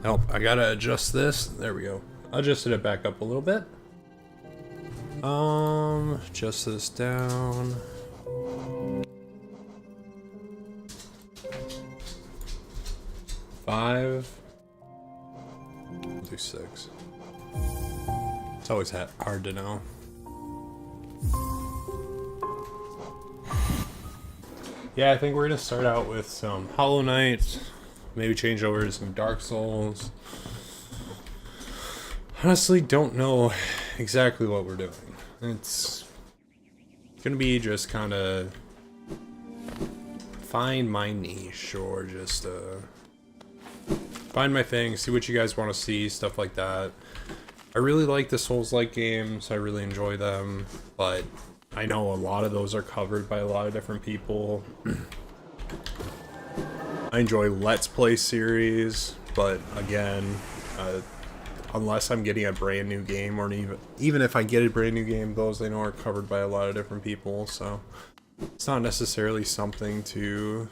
Help, I gotta adjust this. There we go. Adjusted it back up a little bit. Adjust this down. Five. Do 6. It's always hard to know. Yeah, I think we're gonna start out with some Hollow Knight, maybe change over to some Dark Souls. Honestly, don't know exactly what we're doing. It's gonna be just kind of find my niche, or just find my thing, see what you guys want to see, stuff like that. I really like the Souls-like games, I really enjoy them, but I know a lot of those are covered by a lot of different people. I enjoy Let's Play series, but again, unless I'm getting a brand new game, or even if I get a brand new game, those I know are covered by a lot of different people, so it's not necessarily something to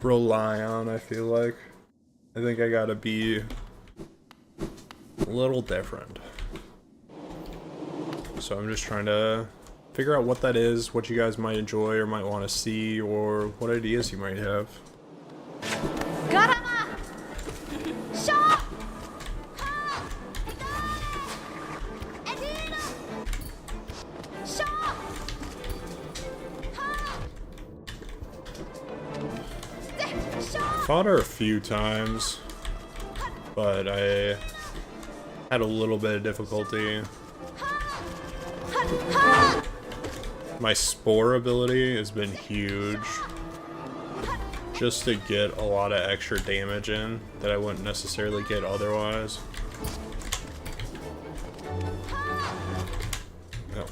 rely on, I feel like. I think I gotta be a little different. So I'm just trying to figure out what that is, what you guys might enjoy or might want to see, or what ideas you might have. Fought her a few times, but I had a little bit of difficulty. My spore ability has been huge, just to get a lot of extra damage in that I wouldn't necessarily get otherwise. No.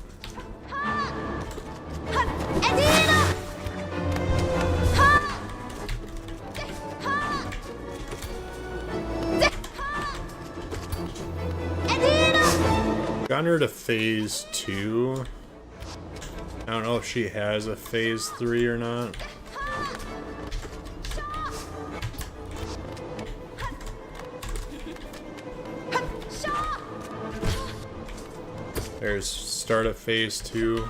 Got her to phase 2. I don't know if she has a phase 3 or not. There's start at phase 2.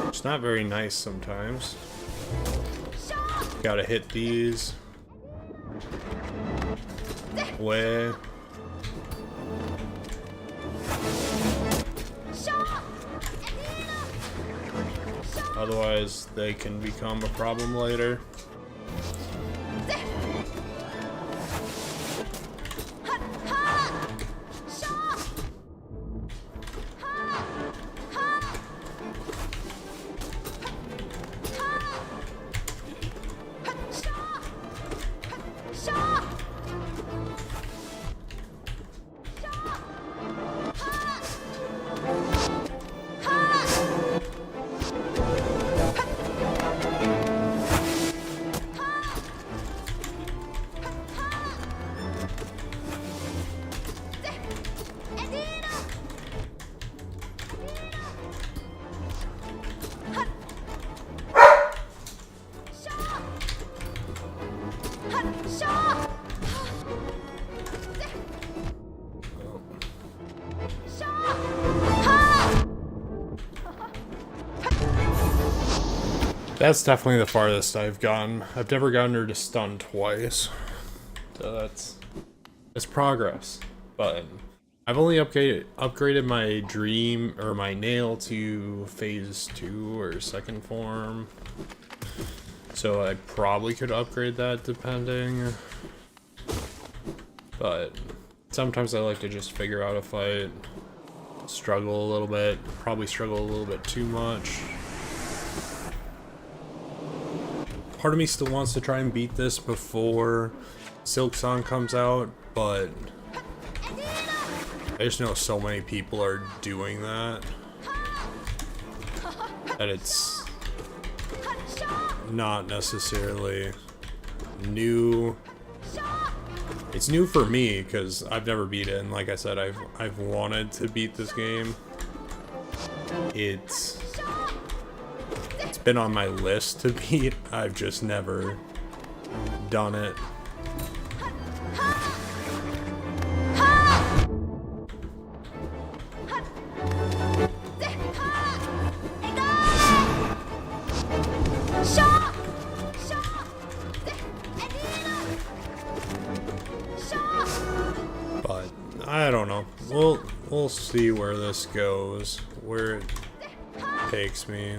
It's not very nice sometimes. Gotta hit these. Way. Otherwise, they can become a problem later. That's definitely the farthest I've gotten. I've never gotten her to stun twice. So that's progress. But I've only upgraded my dream or my nail to phase 2 or second form. So I probably could upgrade that depending. But sometimes I like to just figure out a fight, struggle a little bit, probably struggle a little bit too much. Part of me still wants to try and beat this before Silk Song comes out, but I just know so many people are doing that it's not necessarily new. It's new for me because I've never beat it, and like I said, I've wanted to beat this game. It's been on my list to beat. I've just never done it. But I don't know. We'll see where this goes, where it takes me.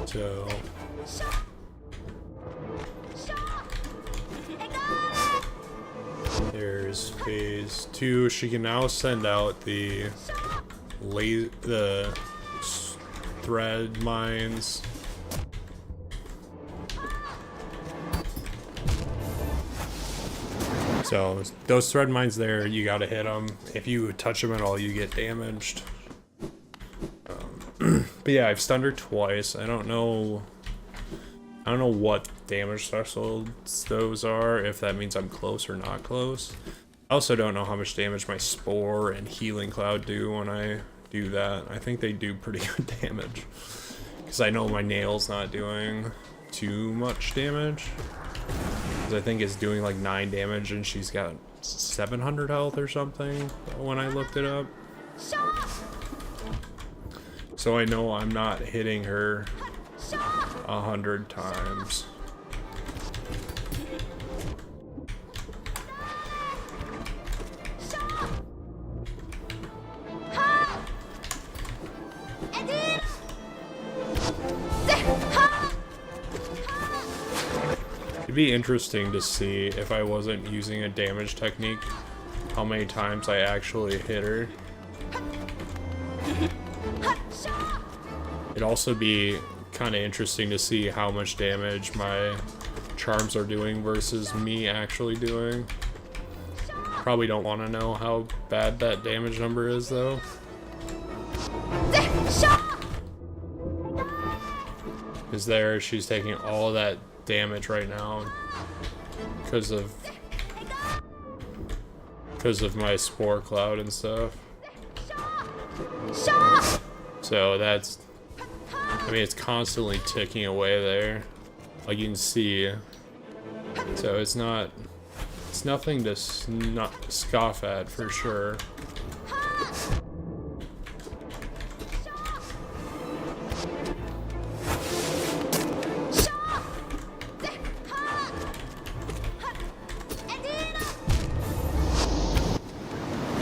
So there's phase 2. She can now send out the thread mines. So those thread mines there, you gotta hit them. If you touch them at all, you get damaged. But yeah, I've stunned her twice. I don't know what damage thresholds those are, if that means I'm close or not close. I also don't know how much damage my Spore and Healing Cloud do when I do that. I think they do pretty good damage, because I know my nail's not doing too much damage. Because I think it's doing like 9 damage and she's got 700 health or something when I looked it up. So I know I'm not hitting her 100 times. It'd be interesting to see, if I wasn't using a damage technique, how many times I actually hit her. It'd also be kind of interesting to see how much damage my charms are doing versus me actually doing. Probably don't want to know how bad that damage number is though. Because there, she's taking all that damage right now because of my Spore Cloud and stuff. So that's, I mean, it's constantly ticking away there, like you can see. So it's nothing to scoff at for sure.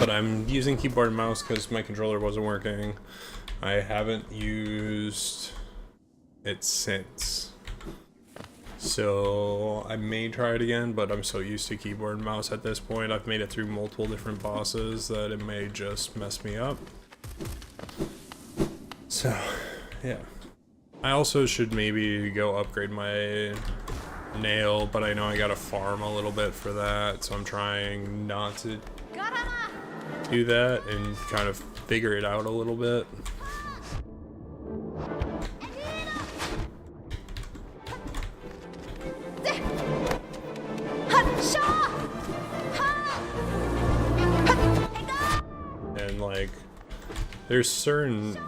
But I'm using keyboard and mouse because my controller wasn't working. I haven't used it since. So I may try it again, but I'm so used to keyboard and mouse at this point. I've made it through multiple different bosses that it may just mess me up. So, yeah. I also should maybe go upgrade my nail, but I know I gotta farm a little bit for that, so I'm trying not to do that and kind of figure it out a little bit. And like, there's certain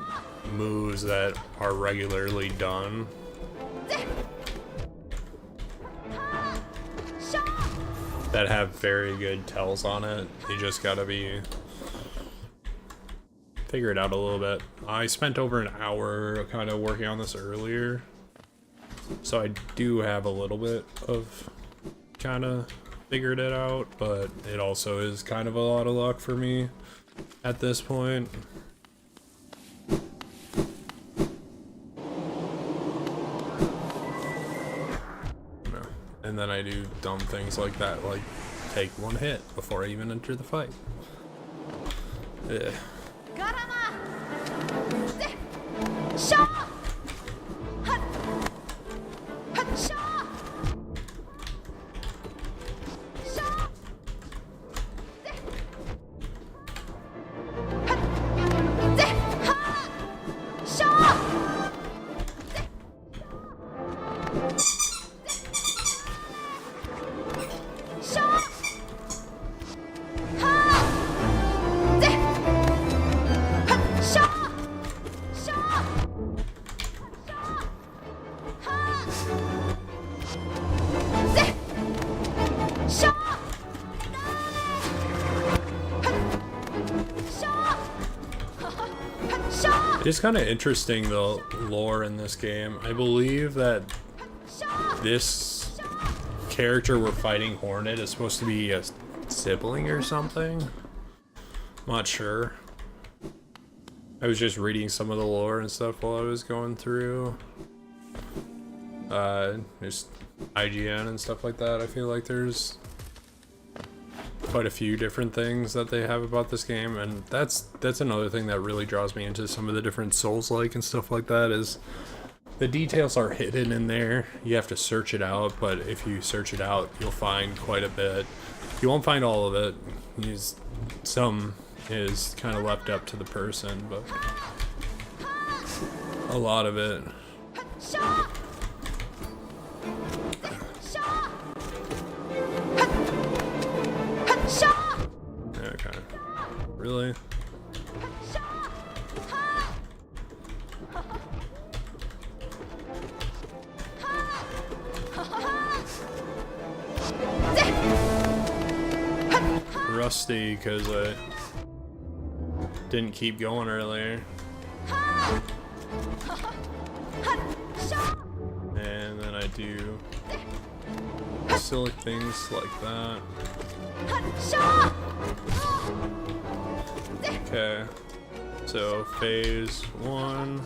moves that are regularly done that have very good tells on it. You just gotta figure it out a little bit. I spent over an hour kind of working on this earlier, so I do have a little bit of kind of figured it out, but it also is kind of a lot of luck for me at this point. And then I do dumb things like that, like take one hit before I even enter the fight. Ugh. It's kind of interesting, the lore in this game. I believe that this character we're fighting, Hornet, is supposed to be a sibling or something. I'm not sure. I was just reading some of the lore and stuff while I was going through. Just IGN and stuff like that. I feel like there's quite a few different things that they have about this game, and that's another thing that really draws me into some of the different Souls-like and stuff like that, is the details are hidden in there. You have to search it out, but if you search it out, you'll find quite a bit. You won't find all of it. Some is kind of left up to the person, but a lot of it. Okay. Really? Rusty, because I didn't keep going earlier. And then I do silly things like that. Okay, so phase 1.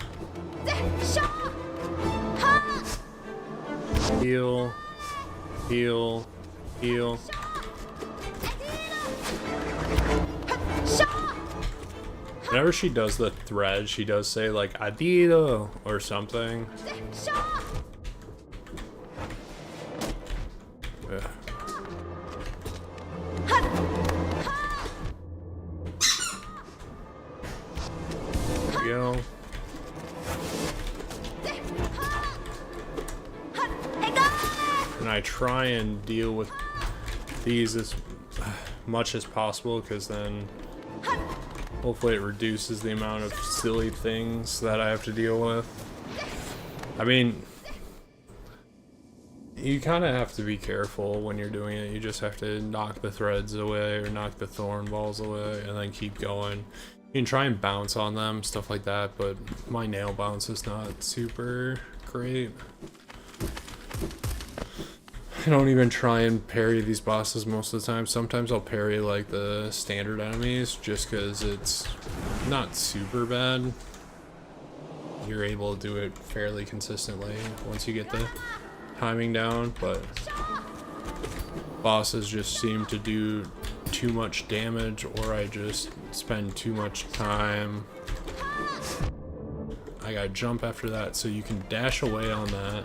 Heal, heal, heal. Whenever she does the thread, she does say like "Adido" or something. Ugh. There we go. And I try and deal with these as much as possible, because then hopefully it reduces the amount of silly things that I have to deal with. I mean, you kind of have to be careful when you're doing it. You just have to knock the threads away or knock the thorn balls away and then keep going. You can try and bounce on them, stuff like that, but my nail bounce is not super great. I don't even try and parry these bosses most of the time. Sometimes I'll parry like the standard enemies just because it's not super bad. You're able to do it fairly consistently once you get the timing down, but bosses just seem to do too much damage, or I just spend too much time. I gotta jump after that, so you can dash away on that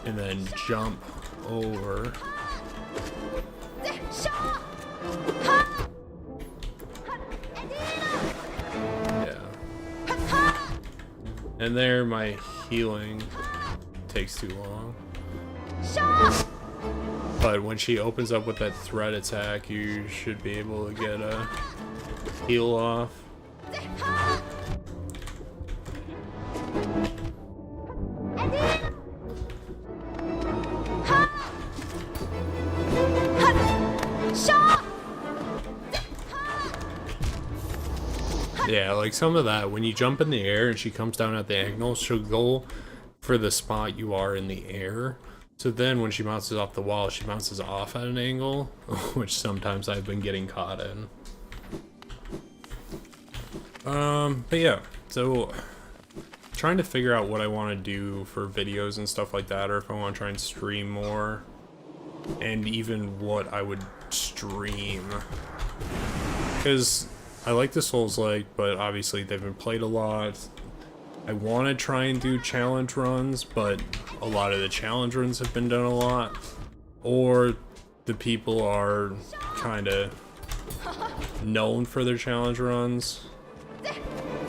and then jump over. Yeah. And there, my healing takes too long. But when she opens up with that thread attack, you should be able to get a heal off. Yeah, like some of that, when you jump in the air and she comes down at the angle, she'll go for the spot you are in the air. So then when she bounces off the wall, she bounces off at an angle, which sometimes I've been getting caught in. But yeah, so trying to figure out what I want to do for videos and stuff like that, or if I want to try and stream more, and even what I would stream. Because I like the Souls-like, but obviously they've been played a lot. I want to try and do challenge runs, but a lot of the challenge runs have been done a lot. Or the people are kind of known for their challenge runs.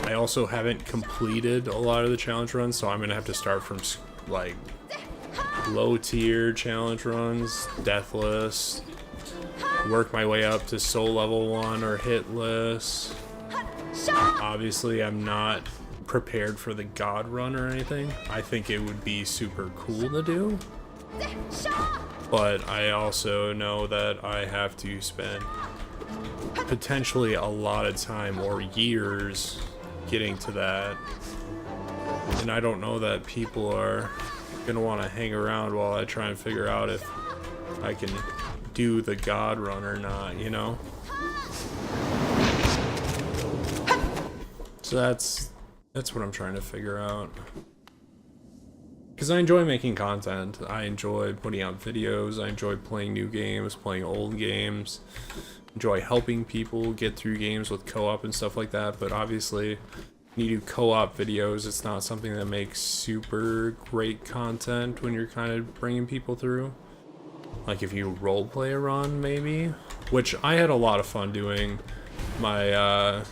I also haven't completed a lot of the challenge runs, so I'm going to have to start from like low tier challenge runs, deathless, work my way up to soul level 1 or hitless. Obviously I'm not prepared for the god run or anything. I think it would be super cool to do, but I also know that I have to spend potentially a lot of time or years getting to that, and I don't know that people are gonna want to hang around while I try and figure out if I can do the God run or not, you know? So that's what I'm trying to figure out. Because I enjoy making content. I enjoy putting out videos. I enjoy playing new games, playing old games. Enjoy helping people get through games with co-op and stuff like that. But obviously, when you do co-op videos, it's not something that makes super great content when you're kind of bringing people through. Like if you roleplay a run, maybe. Which I had a lot of fun doing my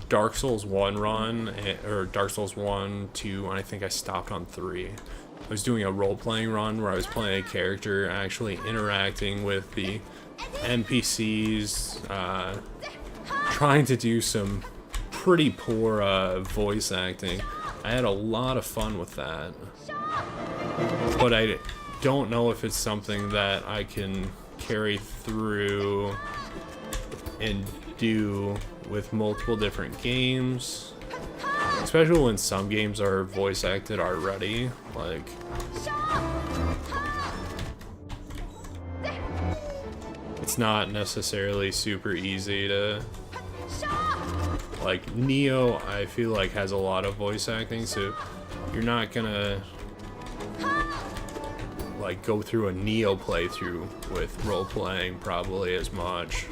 Dark Souls 1 run, or Dark Souls 1, 2, and I think I stopped on 3. I was doing a role-playing run where I was playing a character, actually interacting with the NPCs, trying to do some pretty poor voice acting. I had a lot of fun with that. But I don't know if it's something that I can carry through and do with multiple different games, especially when some games are voice acted already. Like, it's not necessarily super easy to, like, Neo I feel like has a lot of voice acting, so you're not gonna like go through a Neo playthrough with role playing probably as much.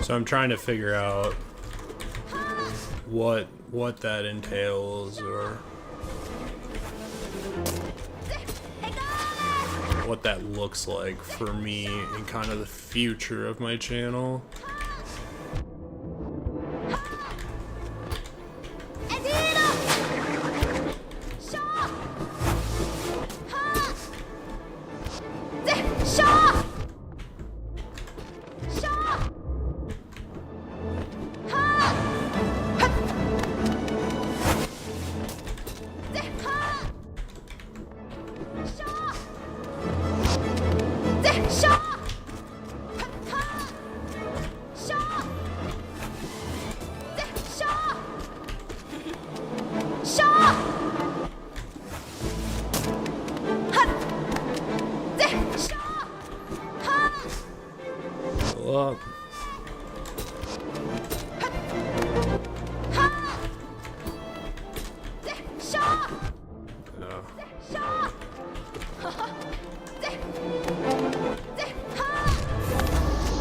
So I'm trying to figure out what that entails, or what that looks like for me in kind of the future of my channel. Up.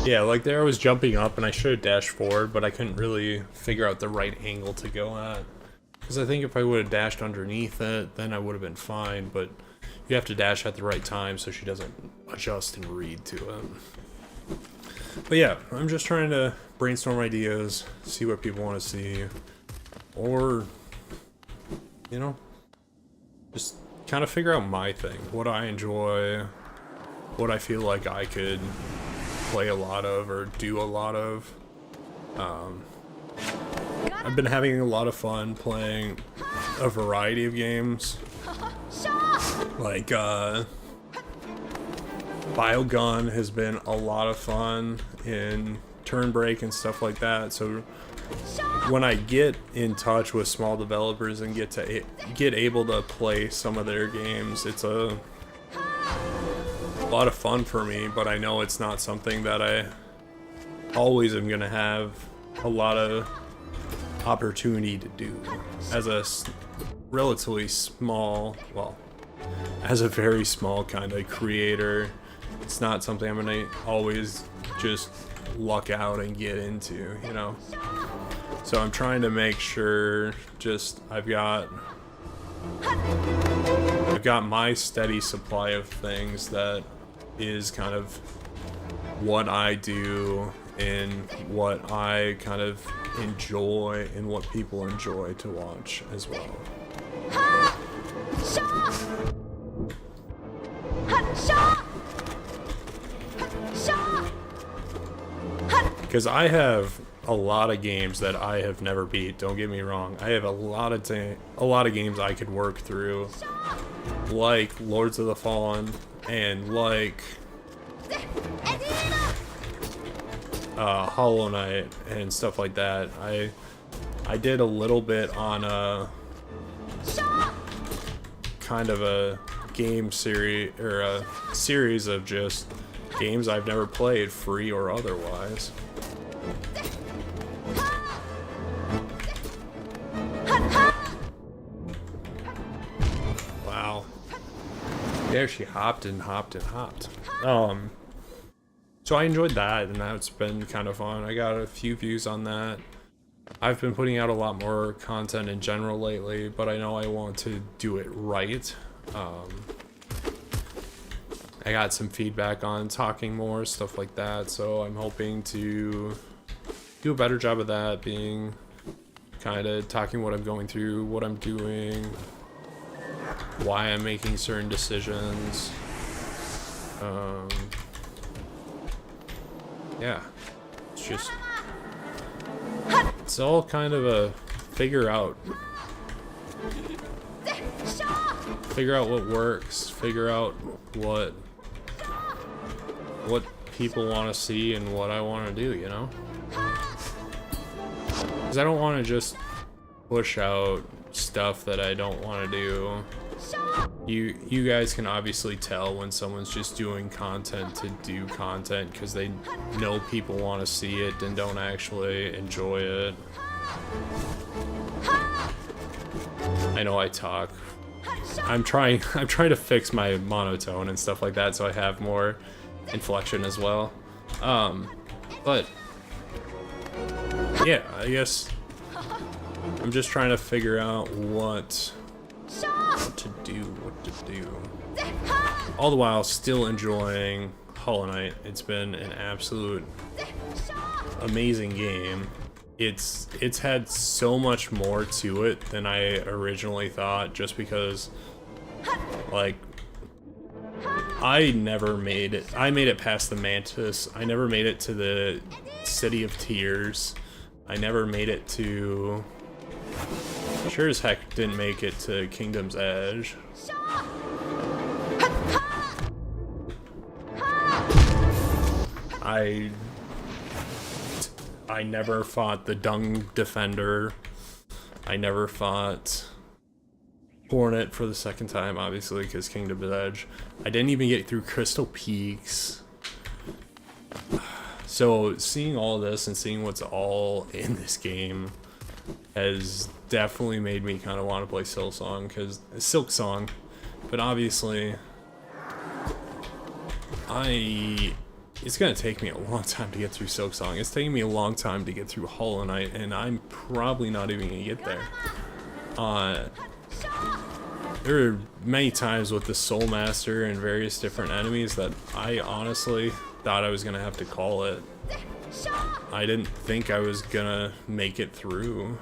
Yeah, like there I was jumping up and I should have dashed forward, but I couldn't really figure out the right angle to go at. Because I think if I would have dashed underneath it, then I would have been fine, but you have to dash at the right time so she doesn't adjust and read to it. But yeah, I'm just trying to brainstorm ideas, see what people want to see, or, you know, just kind of figure out my thing, what I enjoy, what I feel like I could play a lot of or do a lot of. I've been having a lot of fun playing a variety of games, like Biogun has been a lot of fun in turn break and stuff like that. So when I get in touch with small developers and get able to play some of their games, it's a lot of fun for me, but I know it's not something that I always am gonna have a lot of opportunity to do. As a relatively small, well, as a very small kind of creator, it's not something I'm gonna always just luck out and get into, you know? So I'm trying to make sure just I've got my steady supply of things that is kind of what I do and what I kind of enjoy and what people enjoy to watch as well. Because I have a lot of games that I have never beat. Don't get me wrong. I have a lot of games I could work through, like Lords of the Fallen and like Hollow Knight and stuff like that. I did a little bit on a kind of a game series, or a series of just games I've never played, free or otherwise. Wow. There she hopped and hopped and hopped. So I enjoyed that, and that's been kind of fun. I got a few views on that. I've been putting out a lot more content in general lately, but I know I want to do it right. I got some feedback on talking more, stuff like that, so I'm hoping to do a better job of that, being kind of talking what I'm going through, what I'm doing, why I'm making certain decisions. Yeah, it's all kind of a figure out what works, figure out what people want to see and what I want to do, you know? Because I don't want to just push out stuff that I don't want to do. You guys can obviously tell when someone's just doing content to do content because they know people want to see it and don't actually enjoy it. I know I talk. I'm trying to fix my monotone and stuff like that so I have more inflection as well. But yeah, I guess I'm just trying to figure out what to do. All the while still enjoying Hollow Knight. It's been an absolute amazing game. It's had so much more to it than I originally thought, just because like I never made it. I made it past the Mantis. I never made it to the City of Tears. I never made it to... Sure as heck didn't make it to Kingdom's Edge. I never fought the Dung Defender. I never fought Hornet for the second time, obviously, because Kingdom's Edge. I didn't even get through Crystal Peaks. So seeing all this and seeing what's all in this game has definitely made me kind of want to play Silk Song, but obviously it's gonna take me a long time to get through Silk Song. It's taking me a long time to get through Hollow Knight, and I'm probably not even gonna get there. There are many times with the Soul Master and various different enemies that I honestly thought I was gonna have to call it. I didn't think I was gonna make it through.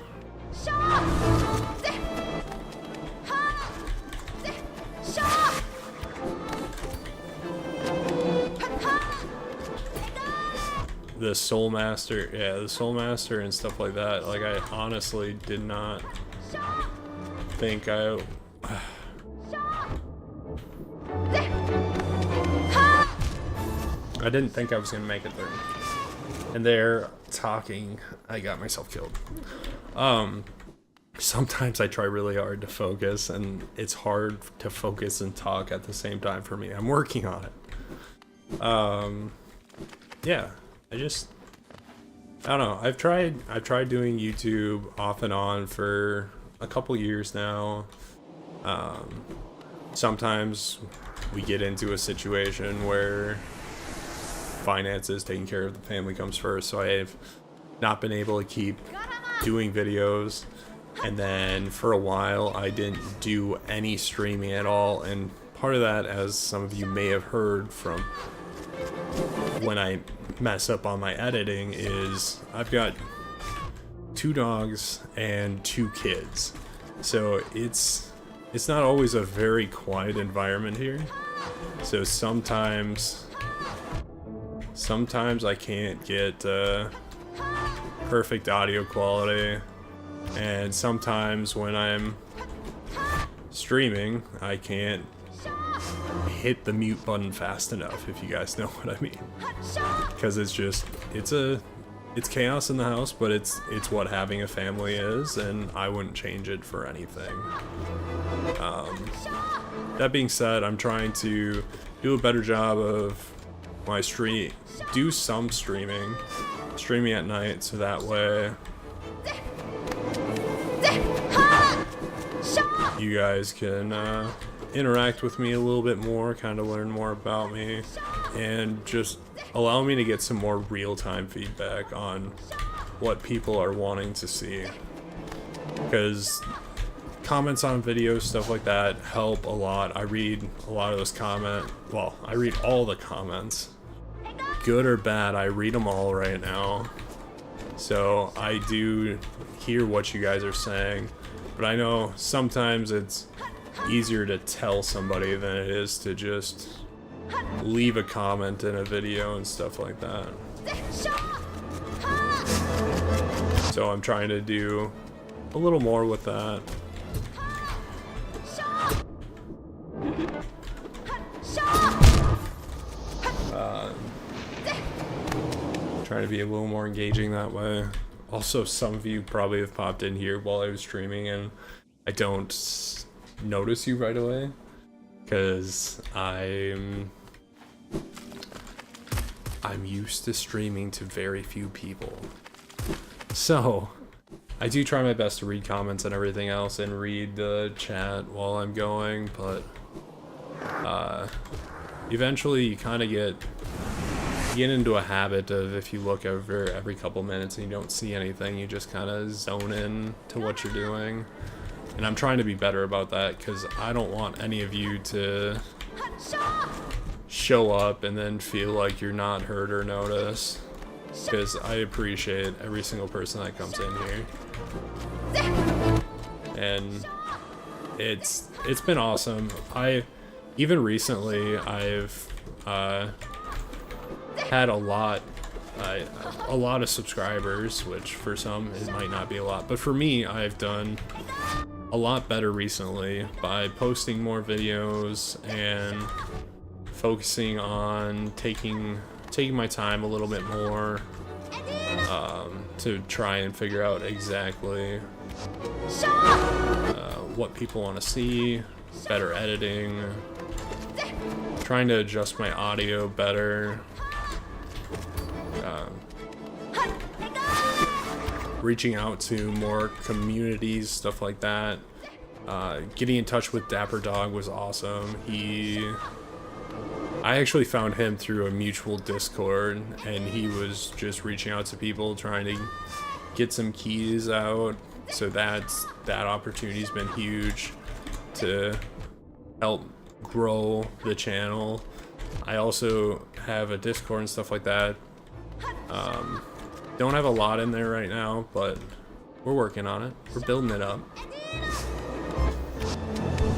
The Soul Master, yeah, the Soul Master and stuff like that. Like, I honestly did not think I didn't think I was gonna make it through. And there, talking, I got myself killed. Sometimes I try really hard to focus, and it's hard to focus and talk at the same time for me. I'm working on it. Yeah, I don't know. I've tried doing YouTube off and on for a couple years now. Sometimes we get into a situation where finances, taking care of the family comes first, so I've not been able to keep doing videos, and then for a while I didn't do any streaming at all, and part of that, as some of you may have heard from when I mess up on my editing, is I've got 2 dogs and 2 kids, so it's not always a very quiet environment here. So sometimes sometimes I can't get perfect audio quality, and sometimes when I'm streaming I can't hit the mute button fast enough, if you guys know what I mean, because it's just it's chaos in the house, but it's what having a family is, and I wouldn't change it for anything. That being said, I'm trying to do a better job of my do some streaming at night, so that way you guys can interact with me a little bit more, kind of learn more about me, and just allow me to get some more real-time feedback on what people are wanting to see. Because comments on videos, stuff like that, help a lot. I read a lot of those comments. Well, I read all the comments. Good or bad, I read them all right now. So I do hear what you guys are saying. But I know sometimes it's easier to tell somebody than it is to just leave a comment in a video and stuff like that. So I'm trying to do a little more with that. Trying to be a little more engaging that way. Also, some of you probably have popped in here while I was streaming and I don't notice you right away because I'm used to streaming to very few people. So I do try my best to read comments and everything else and read the chat while I'm going, but eventually you kind of get into a habit of, if you look over every couple minutes and you don't see anything, you just kind of zone in to what you're doing. And I'm trying to be better about that because I don't want any of you to show up and then feel like you're not heard or noticed, because I appreciate every single person that comes in here. And it's been awesome. Even recently I've had a lot of subscribers, which for some it might not be a lot, but for me I've done a lot better recently by posting more videos and focusing on taking my time a little bit more to try and figure out exactly what people want to see, better editing, trying to adjust my audio better, reaching out to more communities, stuff like that. Getting in touch with Dapper Dog was awesome. I actually found him through a mutual Discord, and he was just reaching out to people trying to get some keys out. So that opportunity's been huge to help grow the channel. I also have a Discord and stuff like that. Don't have a lot in there right now, but we're working on it. We're building it up.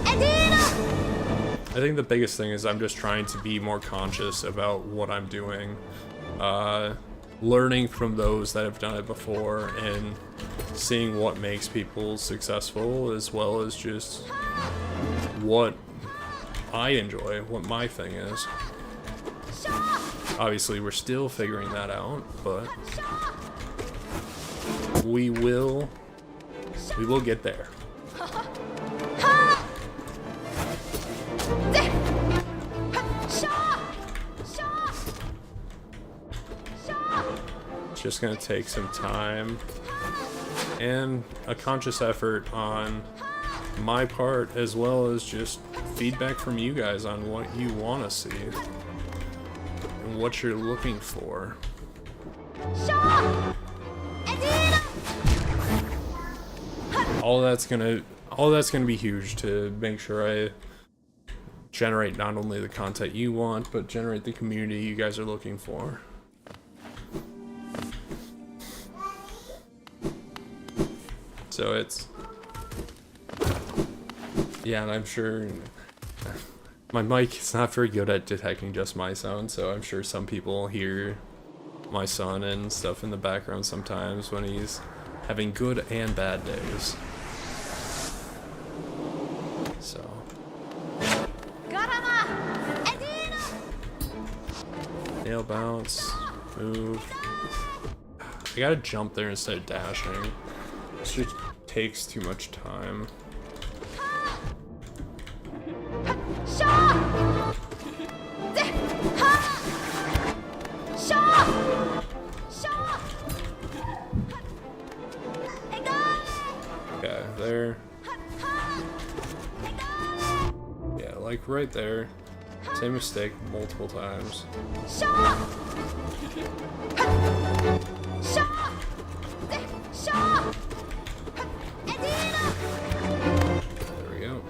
I think the biggest thing is I'm just trying to be more conscious about what I'm doing. Learning from those that have done it before and seeing what makes people successful, as well as just what I enjoy, what my thing is. Obviously, we're still figuring that out, but we will get there. It's just gonna take some time and a conscious effort on my part, as well as just feedback from you guys on what you want to see and what you're looking for. All that's gonna be huge to make sure I generate not only the content you want, but generate the community you guys are looking for. So yeah, and I'm sure My mic is not very good at detecting just my sound, so I'm sure some people hear my son and stuff in the background sometimes when he's having good and bad days. So. Nail bounce, move. I gotta jump there instead of dashing. This just takes too much time. Okay, there. Yeah, like right there. Same mistake multiple times. There we go.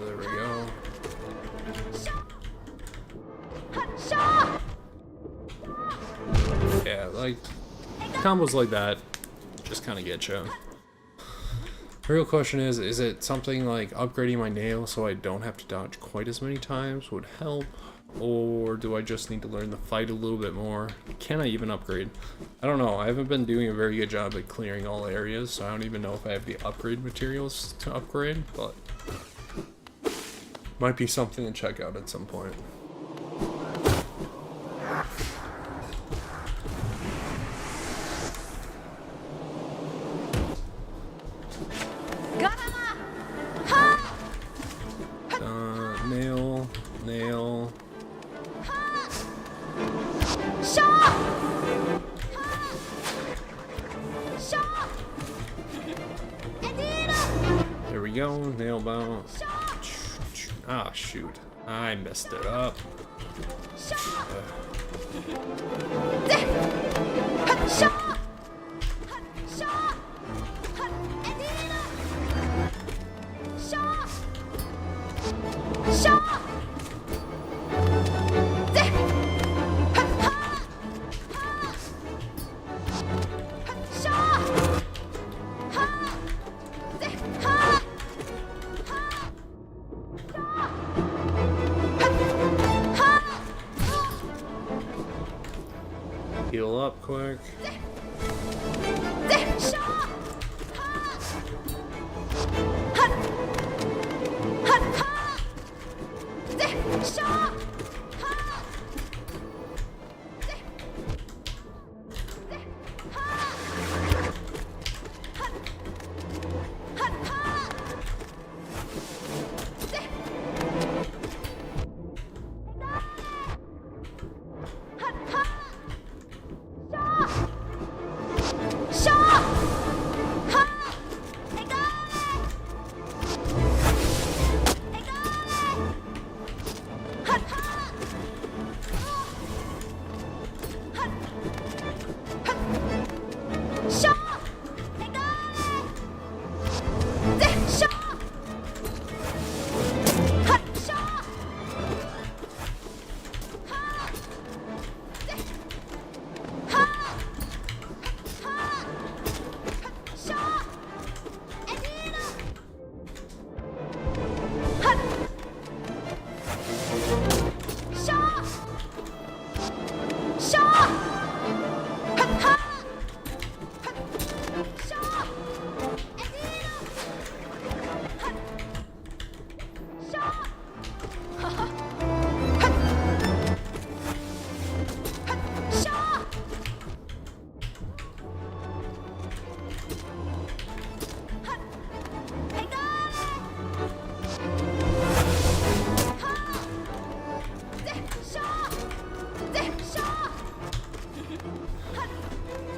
There we go. Yeah, like combos like that just kind of get you. The real question is it something like upgrading my nail so I don't have to dodge quite as many times would help? Or do I just need to learn the fight a little bit more? Can I even upgrade? I don't know. I haven't been doing a very good job at clearing all areas, so I don't even know if I have the upgrade materials to upgrade, but might be something to check out at some point. Nail. There we go, nail bounce. Ah, shoot. I messed it up. Heal up quick.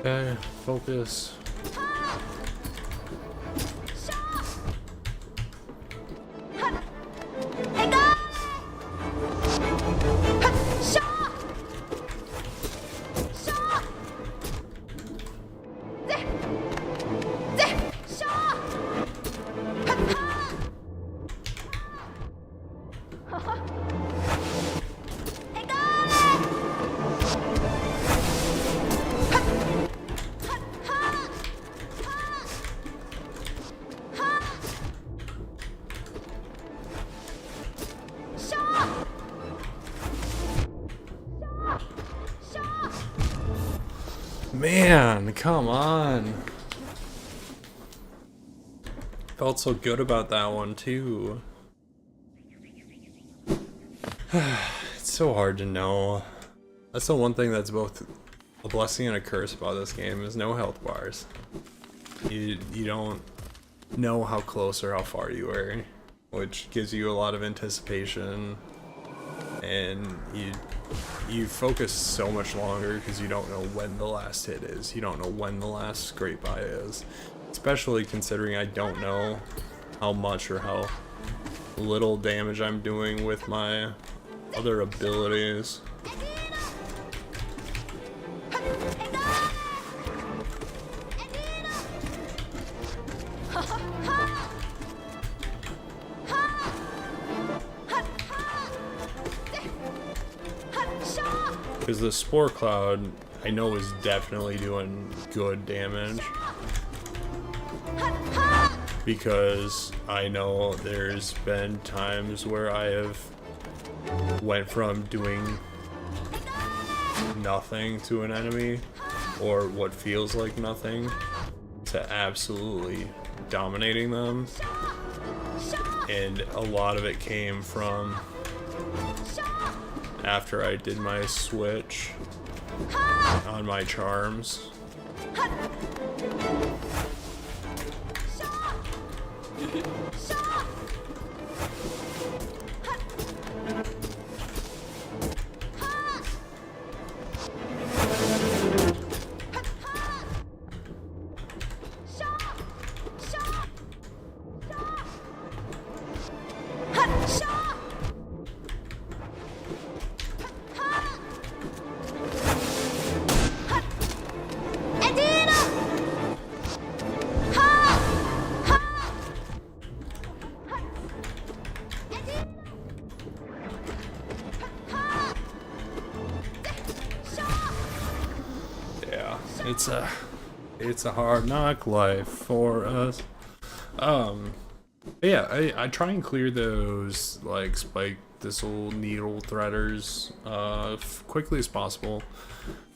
Okay, focus. man, come on. Felt so good about that one too. It's so hard to know. That's the one thing that's both a blessing and a curse about this game is no health bars. You don't know how close or how far you are, which gives you a lot of anticipation, and you focus so much longer because you don't know when the last hit is. You don't know when the last scrape by is, especially considering I don't know how much or how little damage I'm doing with my other abilities. Because the Spore Cloud, I know, is definitely doing good damage. Because I know there's been times where I have went from doing nothing to an enemy, or what feels like nothing, to absolutely dominating them. And a lot of it came from after I did my switch on my charms. It's a hard knock life for us. Yeah, I try and clear those like spike thistle needle threaders quickly as possible.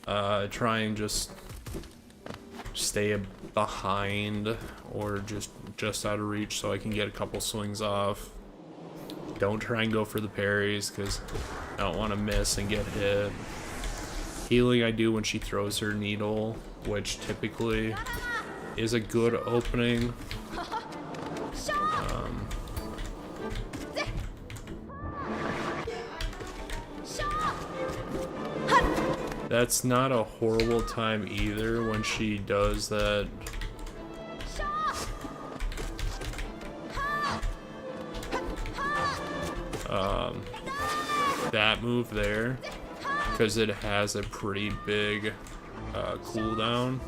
Try and just stay behind or just out of reach so I can get a couple swings off. Don't try and go for the parries because I don't want to miss and get hit. Healing I do when she throws her needle, which typically is a good opening. That's not a horrible time either when she does that. That move there, because it has a pretty big cooldown.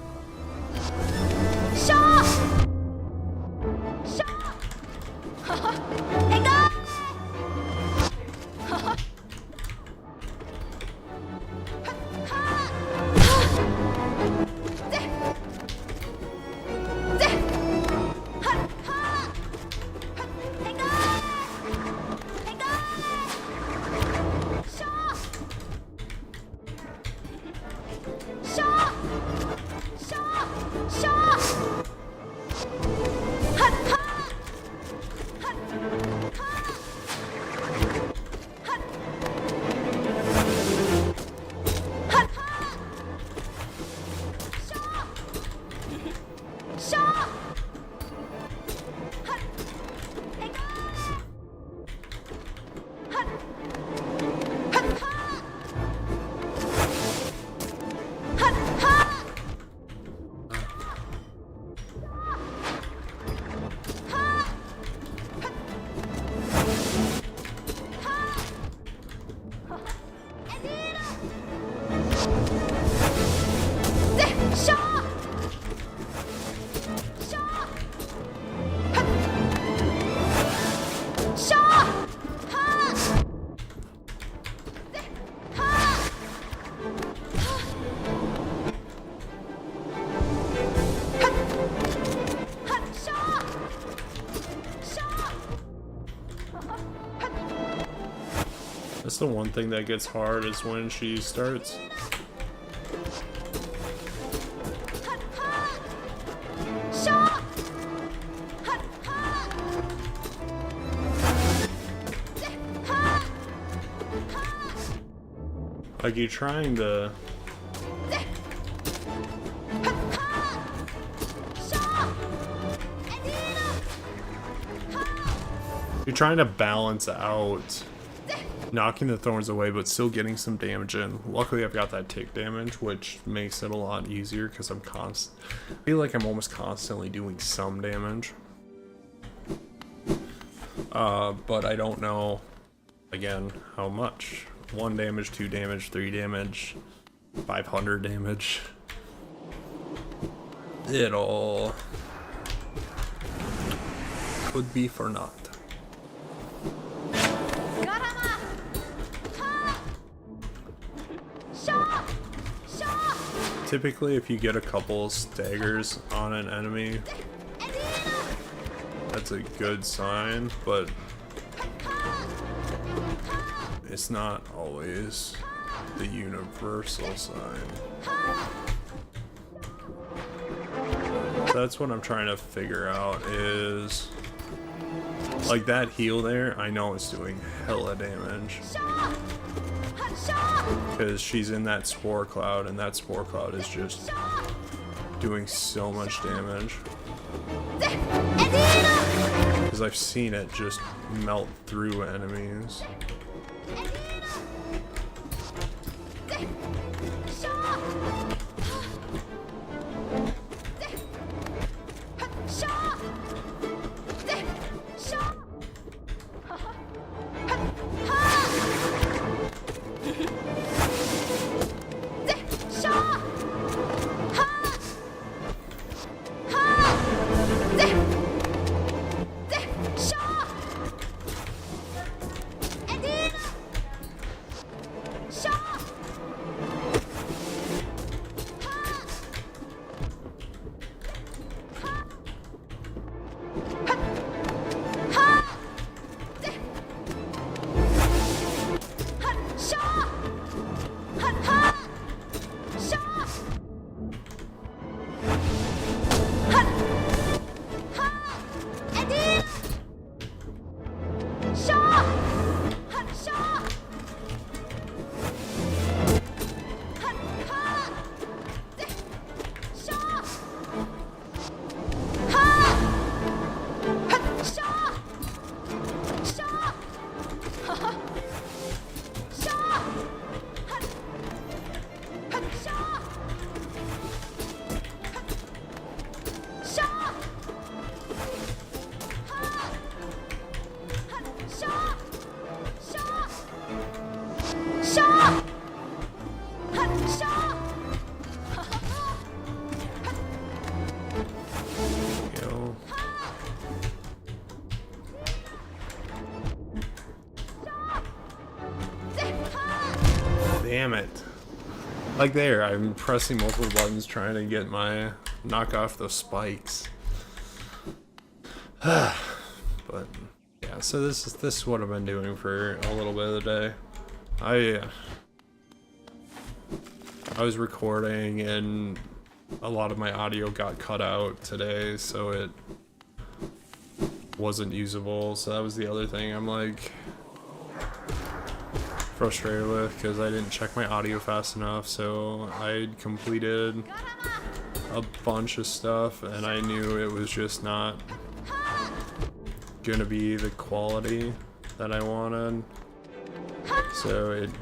That's the one thing that gets hard is when she starts Like, you're trying to... You're trying to balance out knocking the thorns away, but still getting some damage in. Luckily, I've got that tick damage, which makes it a lot easier because I feel like I'm almost constantly doing some damage. But I don't know, again, how much. 1 damage, 2 damage, 3 damage, 500 damage. It all could be for naught. Typically, if you get a couple staggers on an enemy, that's a good sign, but it's not always the universal sign. So that's what I'm trying to figure out is, like, that heal there, I know it's doing hella damage. Because she's in that spore cloud, and that spore cloud is just doing so much damage. Because I've seen it just melt through enemies. Damn it. Like there, I'm pressing multiple buttons trying to get my knock off those spikes. But yeah, so this is what I've been doing for a little bit of the day. I was recording and a lot of my audio got cut out today, so it wasn't usable. So that was the other thing I'm like frustrated with, because I didn't check my audio fast enough. So I'd completed a bunch of stuff and I knew it was just not gonna be the quality that I wanted. So and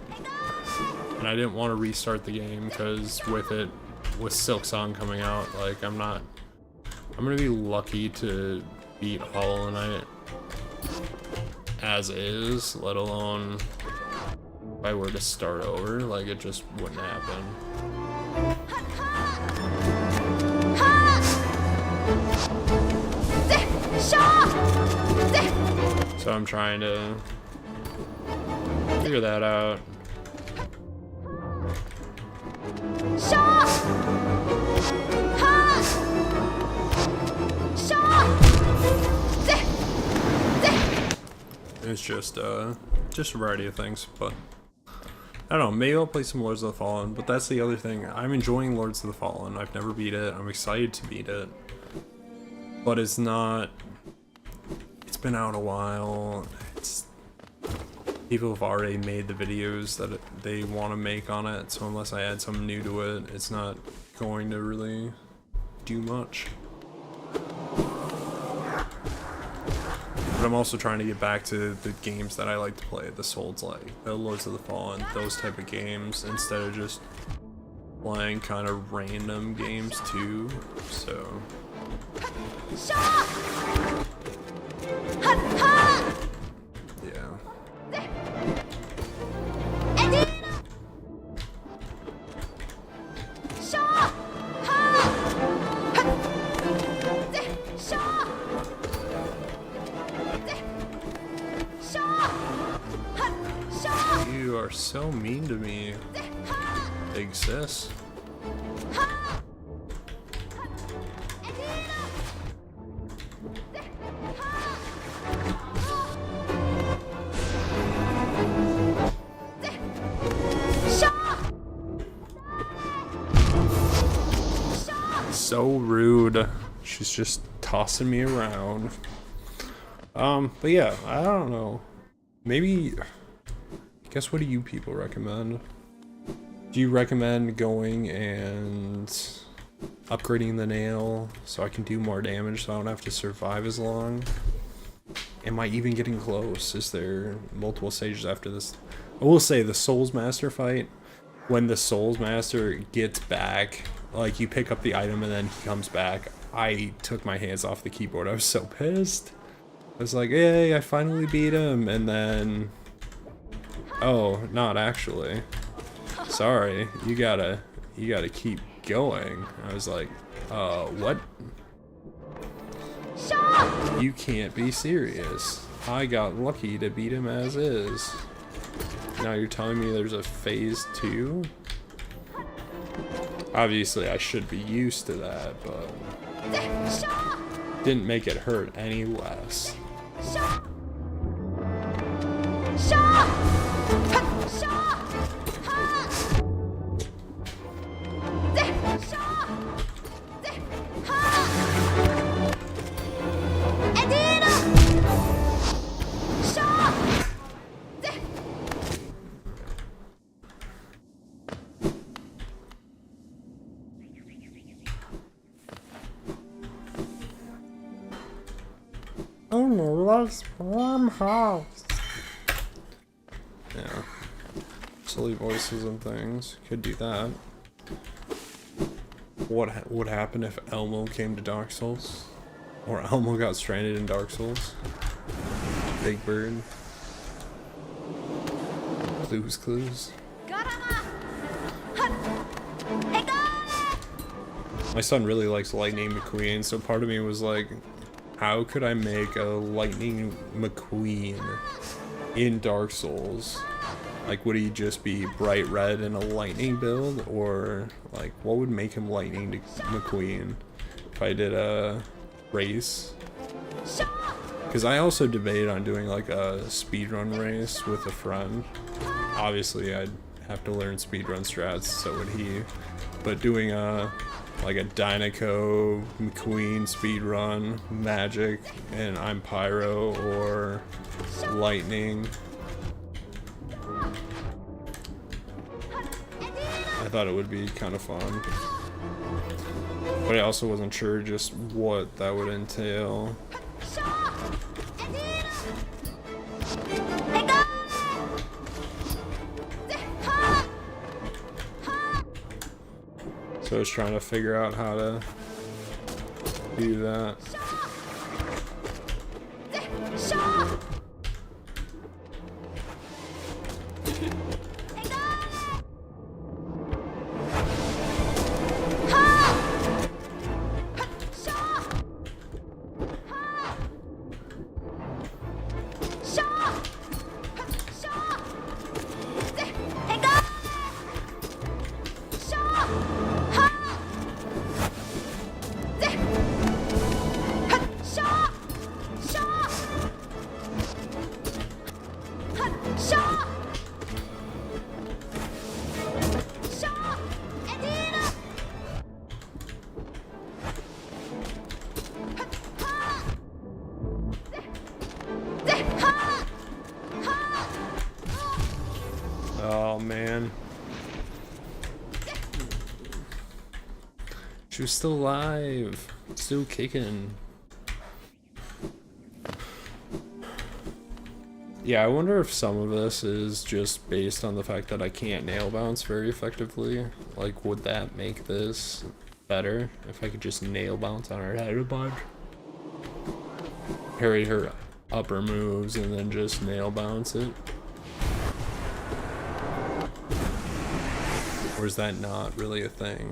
I didn't want to restart the game, because with Silk Song coming out, like I'm gonna be lucky to beat Hollow Knight as is, let alone if I were to start over. Like, it just wouldn't happen. So I'm trying to figure that out. It's just a variety of things, but I don't know, maybe I'll play some Lords of the Fallen. But that's the other thing, I'm enjoying Lords of the Fallen. I've never beat it, I'm excited to beat it, but it's been out a while. people have already made the videos that they want to make on it, so unless I add something new to it, it's not going to really do much. But I'm also trying to get back to the games that I like to play, the Souls-like, the Lords of the Fallen, those type of games, instead of just playing kind of random games too, so... yeah. You are so mean to me, big sis. So rude. She's just tossing me around. But yeah, I don't know. Maybe, I guess, what do you people recommend? Do you recommend going and upgrading the nail so I can do more damage so I don't have to survive as long? Am I even getting close? Is there multiple stages after this? I will say the Souls Master fight, when the Souls Master gets back, like you pick up the item and then he comes back, I took my hands off the keyboard. I was so pissed. I was like, yay, I finally beat him, and then, oh, not actually. Sorry, you gotta keep going. I was like, what? You can't be serious. I got lucky to beat him as is. Now you're telling me there's a phase 2? Obviously I should be used to that, but didn't make it hurt any less. Amy likes warm house. Yeah. Silly voices and things. Could do that. What would happen if Elmo came to Dark Souls? Or Elmo got stranded in Dark Souls? Big Bird. Clues. My son really likes Lightning McQueen, so part of me was like, how could I make a Lightning McQueen in Dark Souls? Like, would he just be bright red in a lightning build? Or, like, what would make him Lightning McQueen if I did a race? Because I also debated on doing, like, a speedrun race with a friend. Obviously, I'd have to learn speedrun strats, so would he. But doing a... like a Dynaco McQueen speedrun, Magic, and I'm Pyro, or Lightning. I thought it would be kind of fun. But I also wasn't sure just what that would entail. So I was trying to figure out how to do that. man. She was still alive. Still kicking. Yeah, I wonder if some of this is just based on the fact that I can't nail bounce very effectively. Like, would that make this better if I could just nail bounce on her head a bunch? Parry her upper moves and then just nail bounce it? Or is that not really a thing?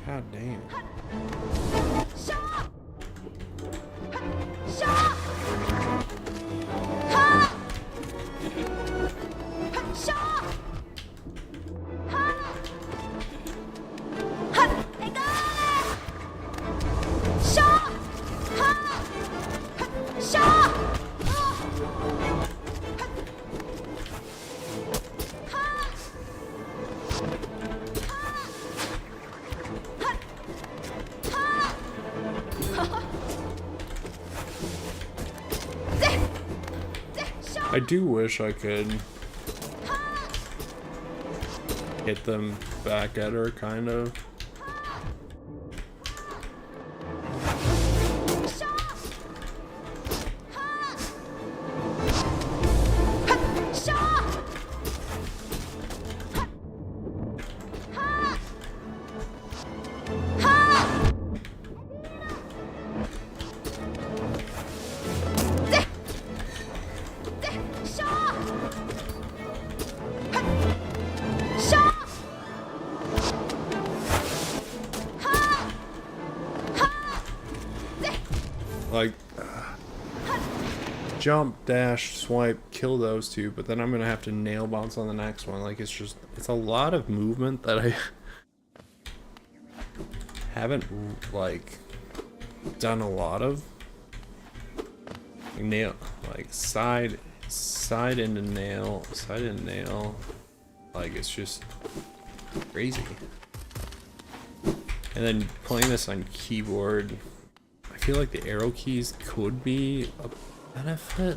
God damn. I do wish I could hit them back at her, kind of. Like, jump, dash, swipe, kill those two, but then I'm gonna have to nail bounce on the next one. Like, it's a lot of movement that I haven't, like, done a lot of. Nail, like, side into nail, side into nail. Like, it's just crazy. And then playing this on keyboard, I feel like the arrow keys could be a benefit,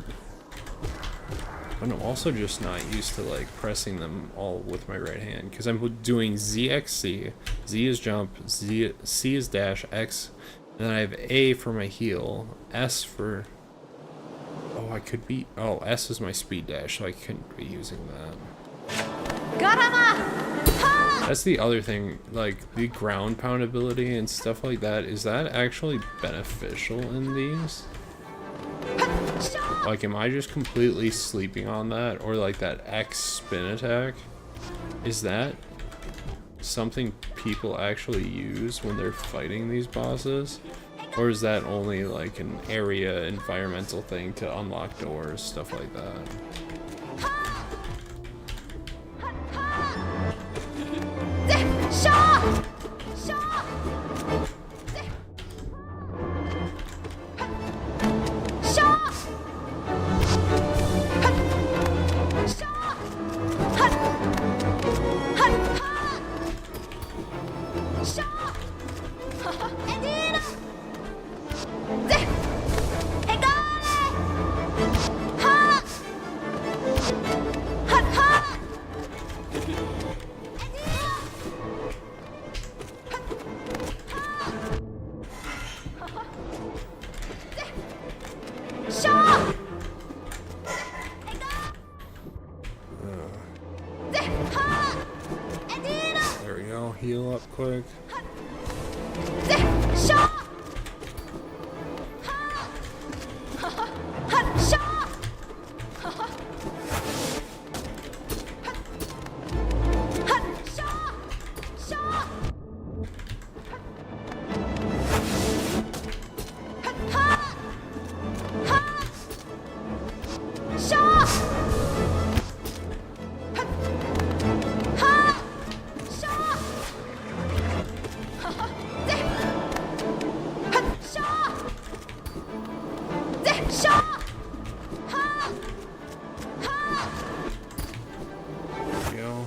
but I'm also just not used to like pressing them all with my right hand, because I'm doing ZXC, Z is jump, C is dash, X, and then I have A for my heal, S for, S is my speed dash, so I couldn't be using that. That's the other thing, like the ground pound ability and stuff like that, is that actually beneficial in these? Like, am I just completely sleeping on that? Or like that X spin attack? Is that something people actually use when they're fighting these bosses? Or is that only like an area environmental thing to unlock doors, stuff like that? There we go, heal up quick. There you go.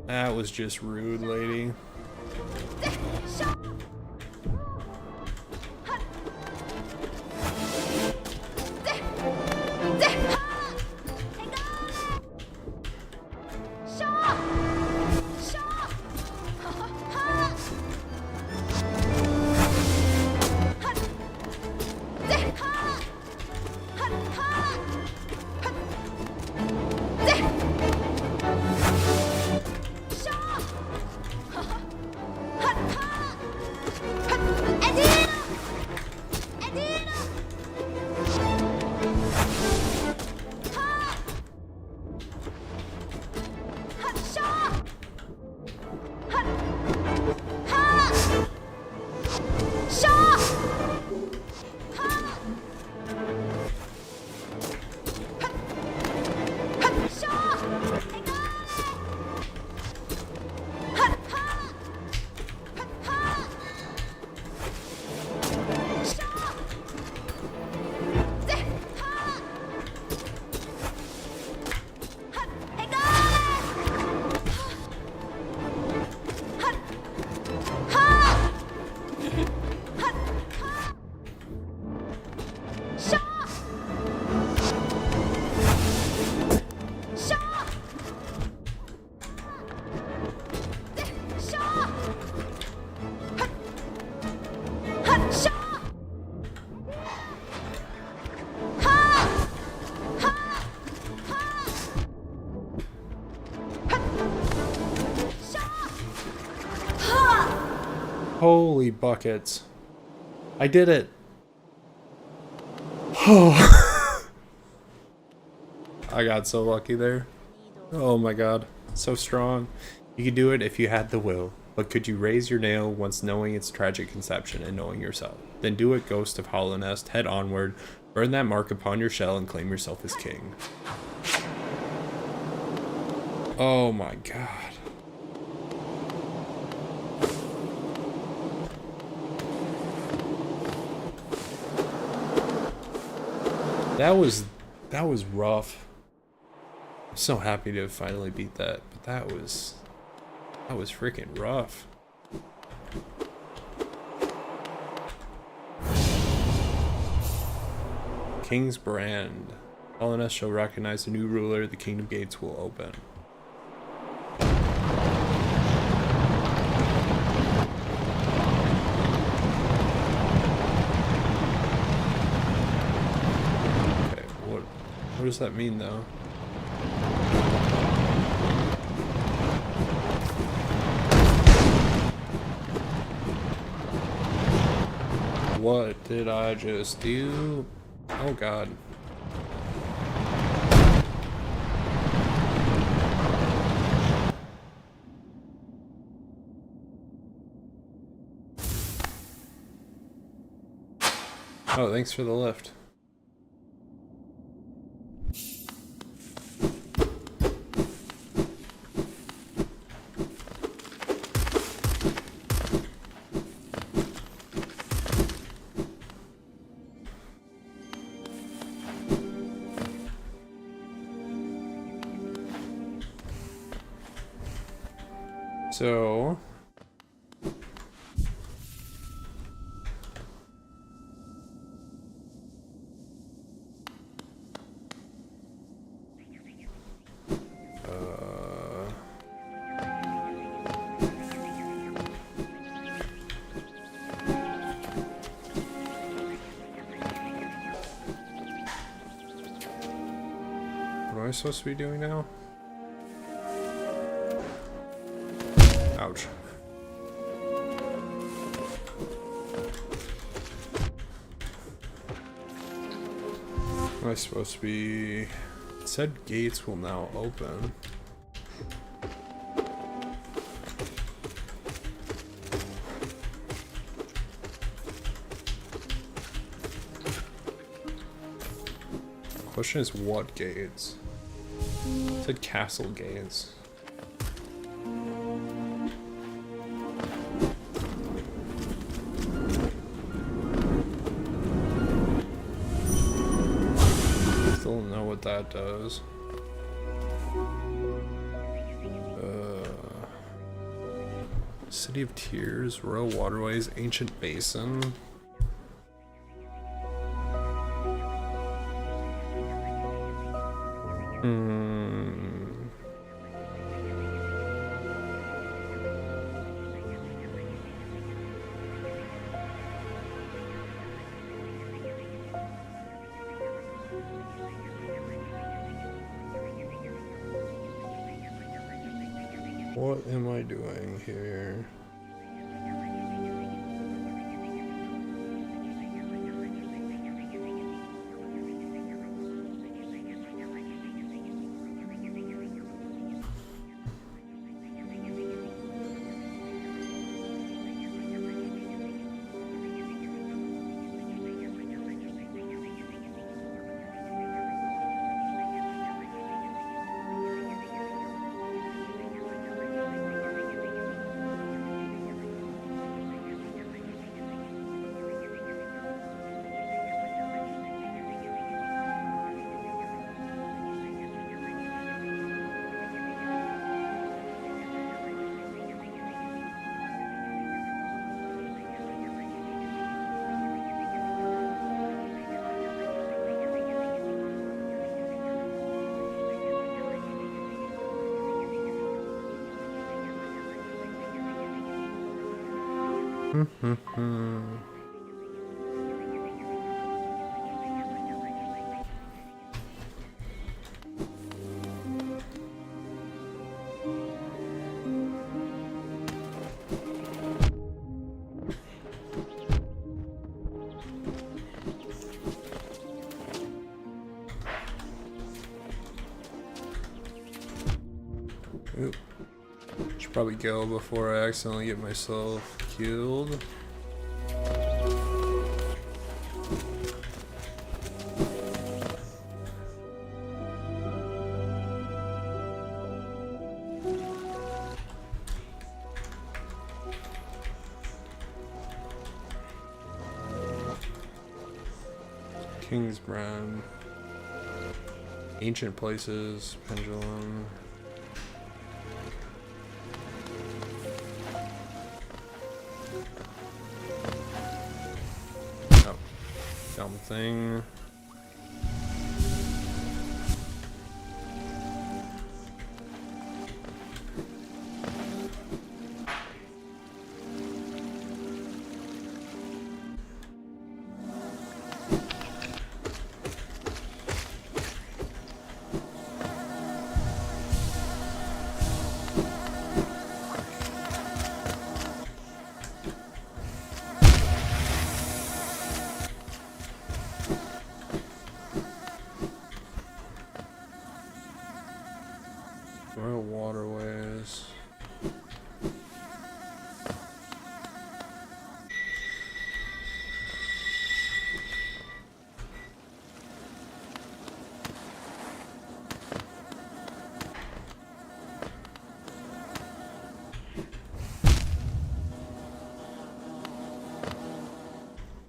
That was just rude, lady. Holy buckets. I did it. Oh. I got so lucky there. Oh my god. So strong. You could do it if you had the will. But could you raise your nail once knowing its tragic conception and knowing yourself? Then do it, Ghost of Hollow Nest. Head onward. Burn that mark upon your shell and claim yourself as king. Oh my god. That was rough. I'm so happy to finally beat that, but that was freaking rough. King's Brand. Colonist shall recognize the new ruler, the kingdom gates will open. What does that mean, though? What did I just do? Oh, God. Oh, thanks for the lift. So what am I supposed to be doing now? Ouch. Am I supposed to be... It said gates will now open. Question is what gates? It said castle gates. what that does. City of Tears, Royal Waterways, Ancient Basin. What am I doing here? Oop. Should probably go before I accidentally get myself killed. Kingsbrand. Ancient Places, Pendulum. Oh, dumb thing. Royal Waterways.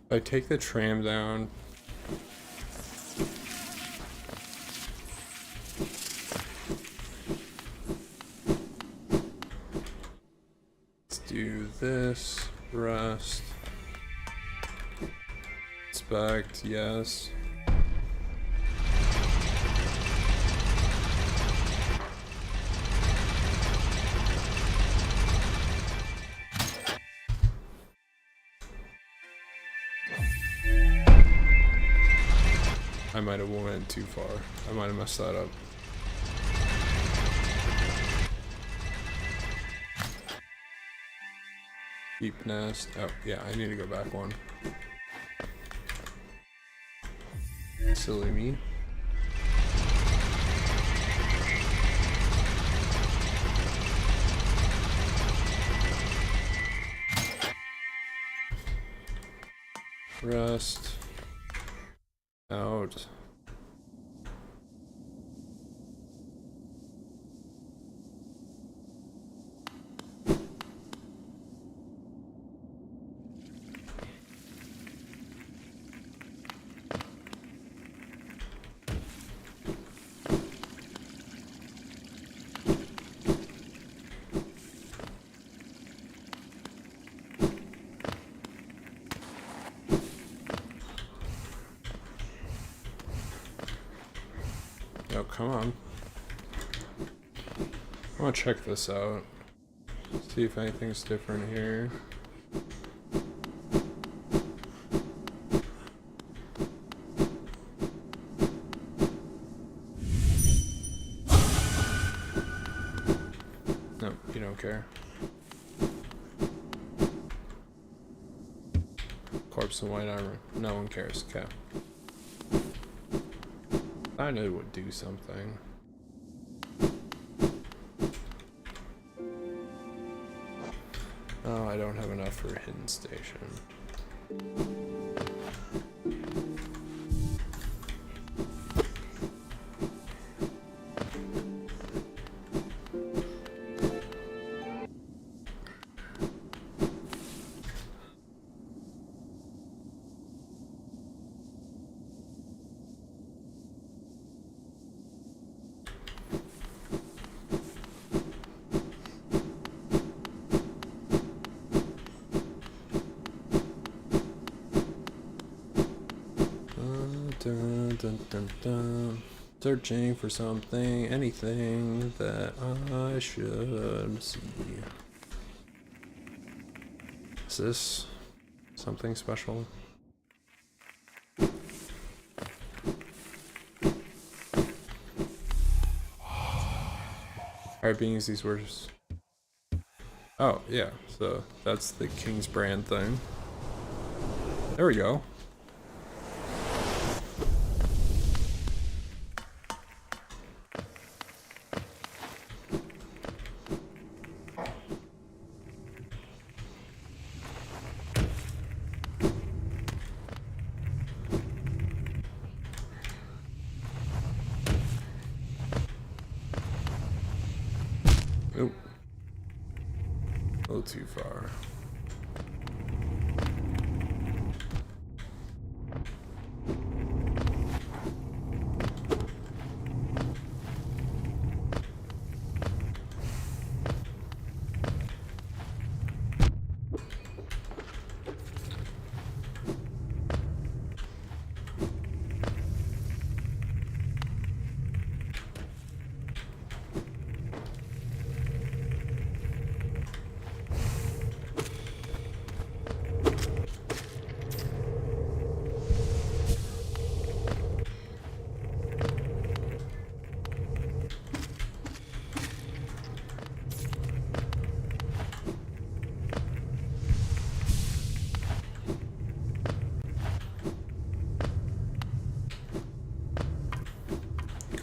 If I take the tram down, let's do this, rest, inspect, yes. I might have went too far. I might have messed that up. Deep nest. Oh, yeah, I need to go back one. Silly me. Rest. Out. Oh, come on. I want to check this out. See if anything's different here. No, you don't care. Corpse in white armor. No one cares. Okay. I knew it would do something. Oh, I don't have enough for a hidden station. Dun, dun, dun, dun. Searching for something, anything that I should see. Is this something special? Alright, being used these words. Oh, yeah, so that's the King's brand thing. There we go. Oop. A little too far.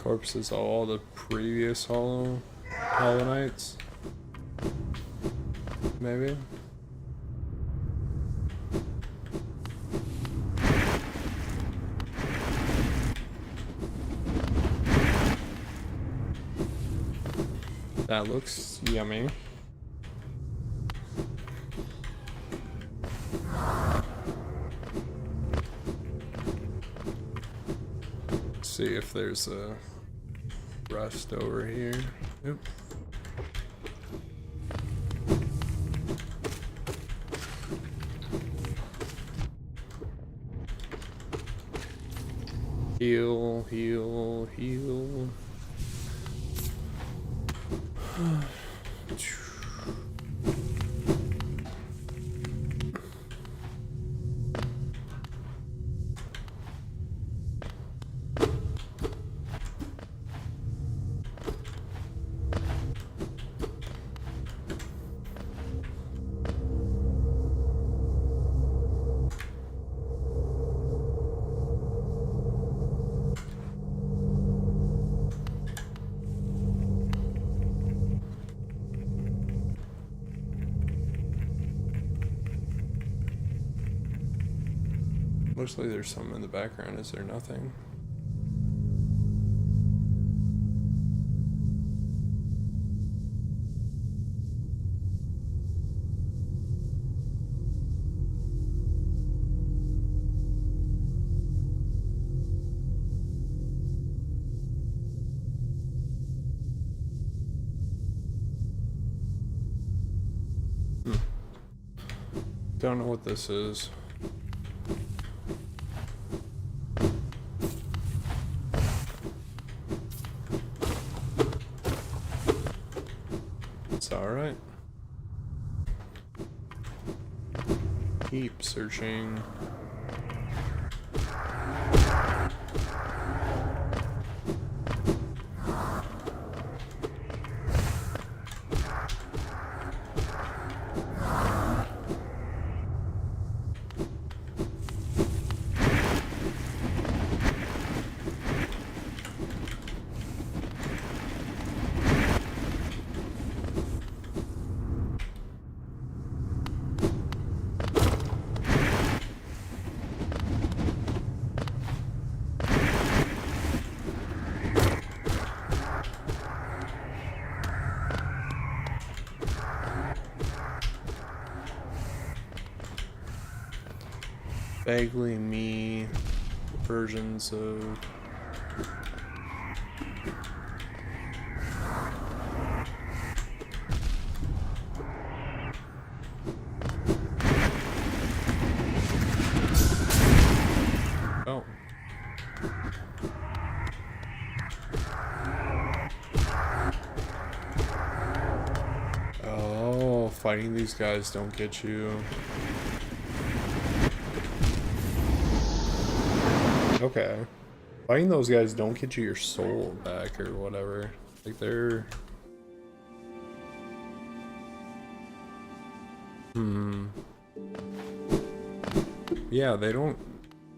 Corpses, all the previous Hollow Knights. Maybe. That looks yummy. Let's see if there's a rust over here. Oop. Heal, heal, heal. Looks like there's something in the background. Is there nothing? Don't know what this is. searching. Vaguely me versions of oh. Oh, fighting these guys don't get you. Okay. Fighting those guys don't get you your soul back or whatever. Like they're... Yeah, they don't...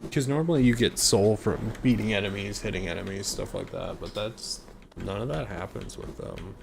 Because normally you get soul from beating enemies, hitting enemies, stuff like that. But that's... None of that happens with them.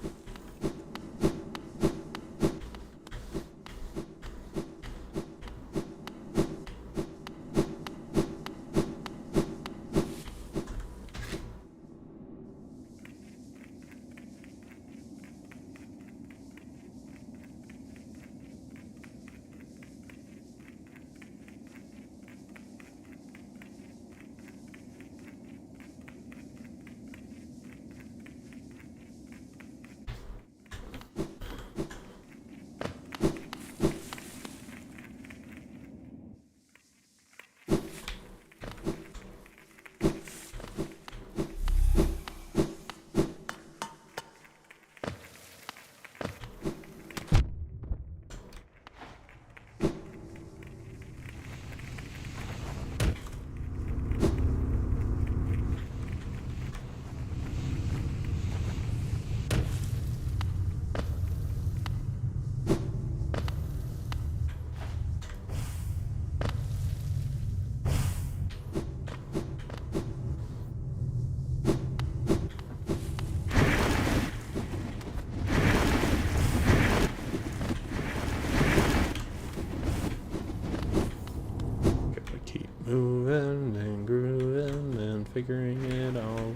Moving and grooving and figuring it out.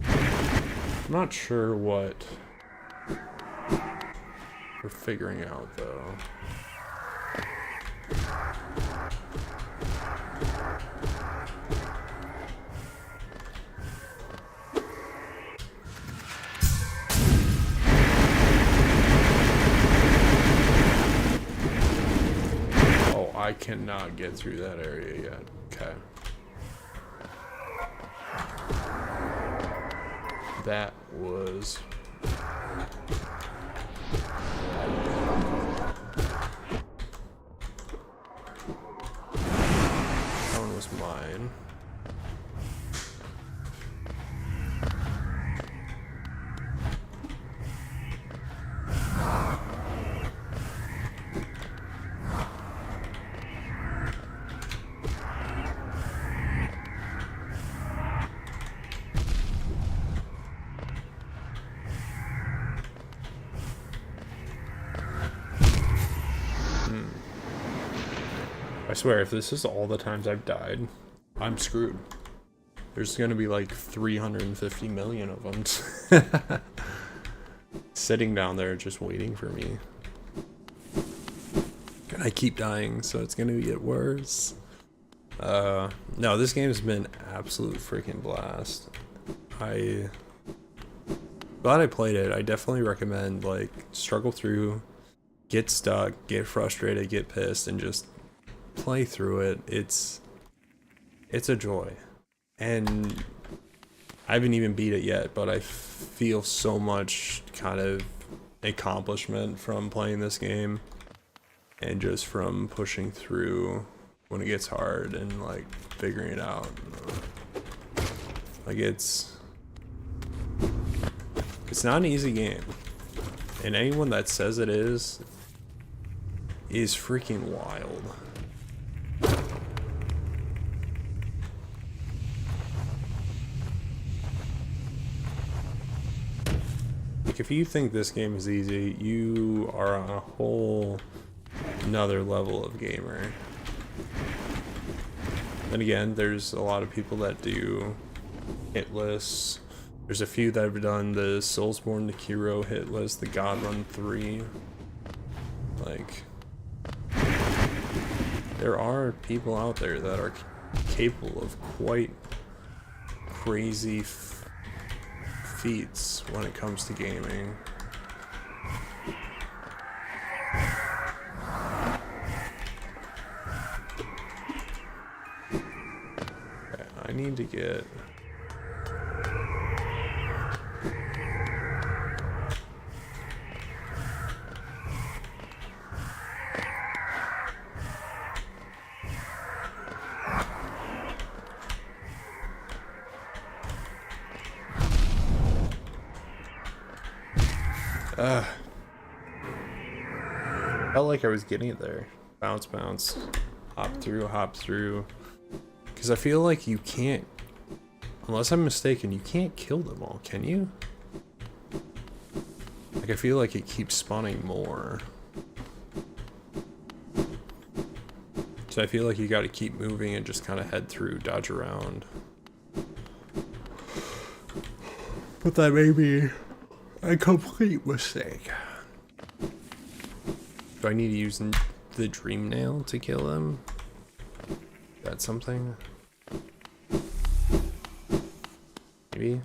I'm not sure what we're figuring out though. I cannot get through that area yet. Okay. That was... That one was mine. I swear, if this is all the times I've died, I'm screwed. There's gonna be like 350 million of them sitting down there just waiting for me. And I keep dying, so it's gonna get worse. No, this game's been absolute freaking blast. Glad I played it. I definitely recommend, like, struggle through, get stuck, get frustrated, get pissed, and just play through it. It's a joy. And I haven't even beat it yet, but I feel so much kind of accomplishment from playing this game. and just from pushing through when it gets hard and like figuring it out. Like it's not an easy game, and anyone that says it is freaking wild. Like if you think this game is easy, you are on a whole another level of gamer. Then again, there's a lot of people that do hit lists. There's a few that have done the Soulsborne, the Kiro hit list, the God Run 3. Like, there are people out there that are capable of quite crazy feats when it comes to gaming. Okay, I need to get... Felt like I was getting it there. Bounce, bounce, hop through. Because I feel like you can't, unless I'm mistaken, you can't kill them all, can you? Like I feel like it keeps spawning more. So I feel like you gotta keep moving and just kind of head through, dodge around. But that may be a complete mistake. Do I need to use the dream nail to kill them? That's something? Maybe?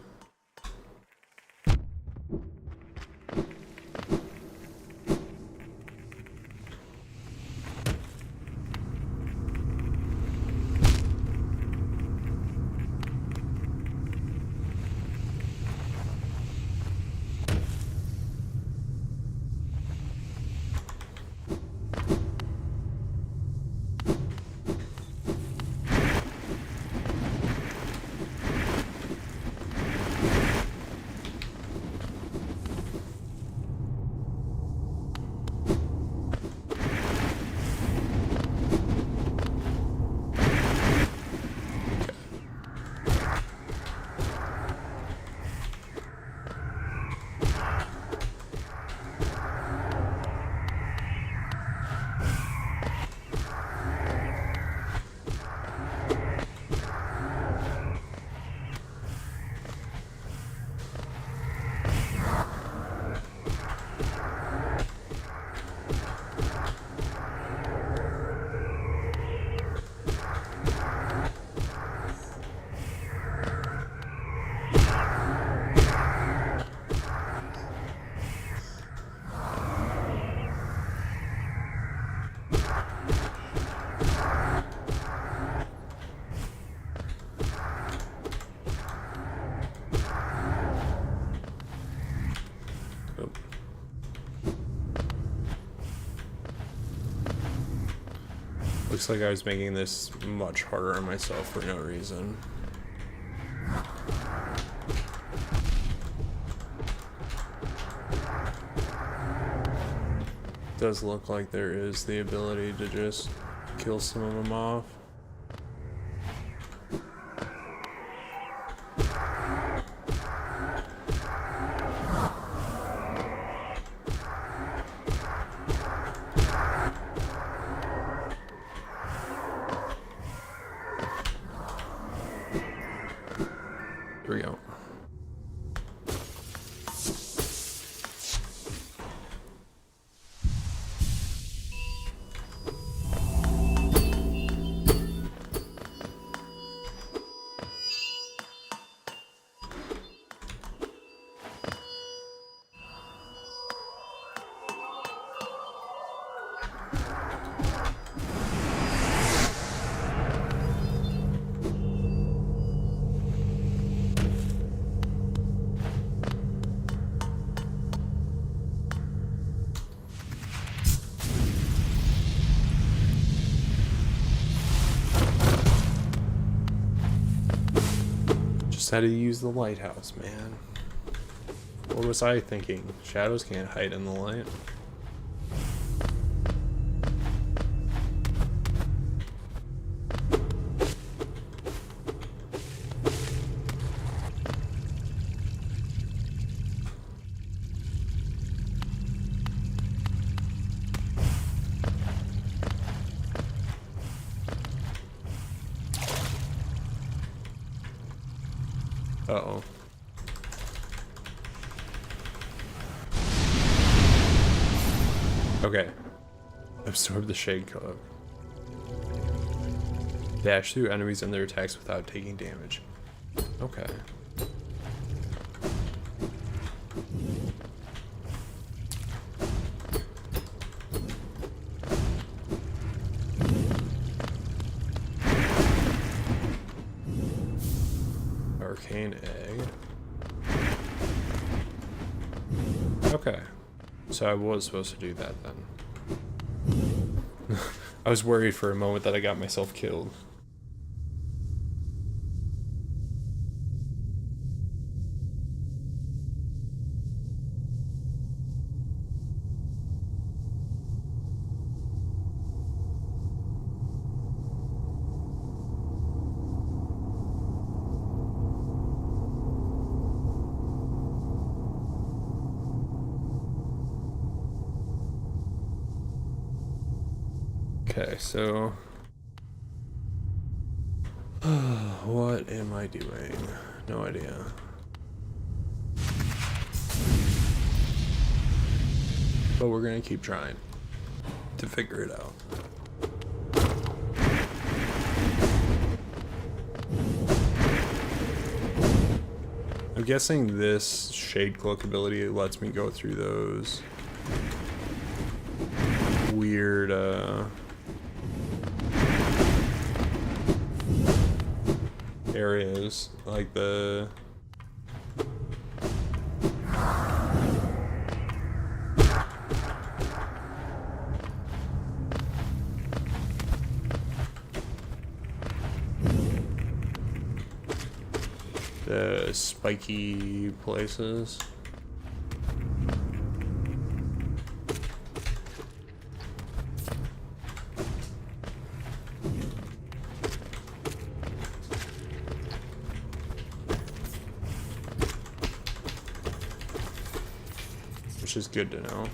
Looks like I was making this much harder on myself for no reason. Does look like there is the ability to just kill some of them off. Here we go. how to use the lighthouse, man. What was I thinking? Shadows can't hide in the light. Uh-oh. Okay. Absorb the shade cloak. Dash through enemies and their attacks without taking damage. Okay. Arcane egg. Okay. So I was supposed to do that then. I was worried for a moment that I got myself killed. Okay, so what am I doing? No idea. But we're gonna keep trying to figure it out. I'm guessing this shade cloak ability lets me go through those weird areas, like the spiky places. Which is good to know.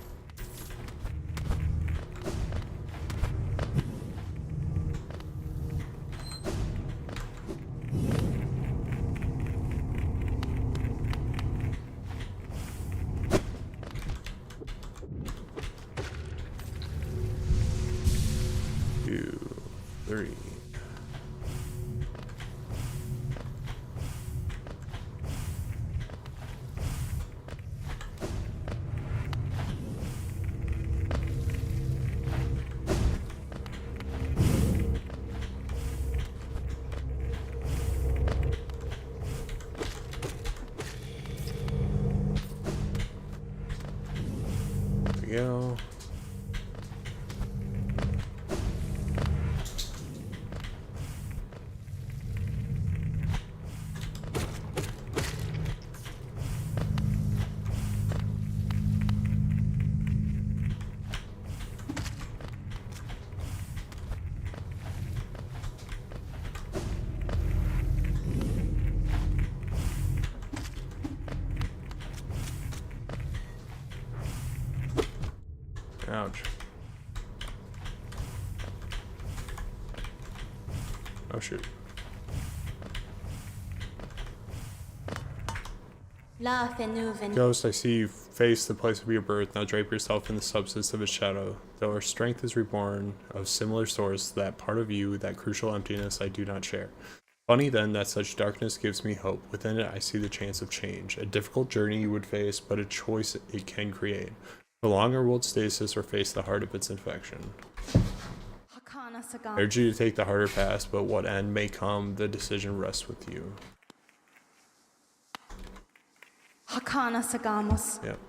Two, three. Go. Ouch. Oh shoot. Ghost, I see you face the place of your birth. Now drape yourself in the substance of its shadow. Though our strength is reborn of similar source, that part of you, that crucial emptiness, I do not share. Funny then that such darkness gives me hope. Within it I see the chance of change. A difficult journey you would face, but a choice it can create. Prolong our world stasis or face the heart of its infection. I urge you to take the harder path, but what end may come, the decision rests with you. Yep.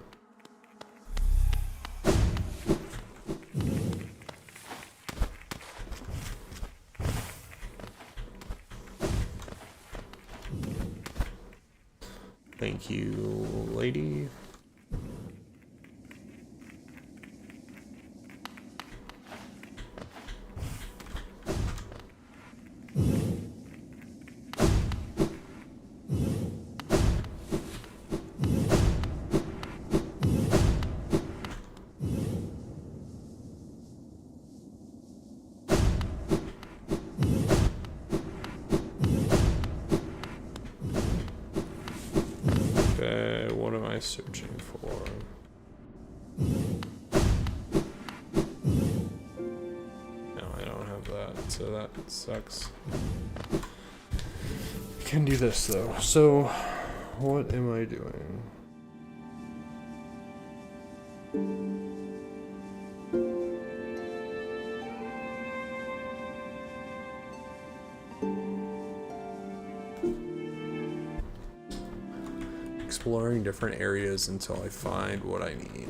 Thank you, lady. Okay, what am I searching for? No, I don't have that, so that sucks. Can do this though. So, what am I doing? Exploring different areas until I find what I need.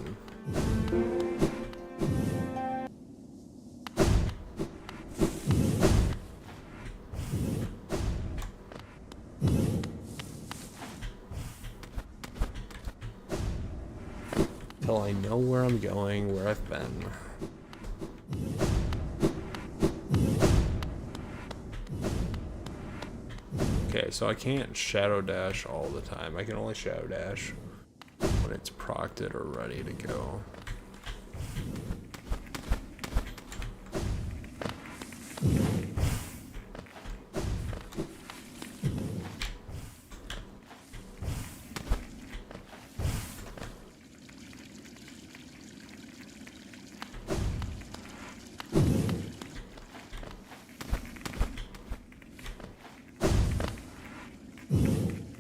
Till I know where I'm going, where I've been. Okay, so I can't shadow dash all the time. I can only shadow dash when it's procted or ready to go.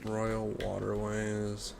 Royal Waterways.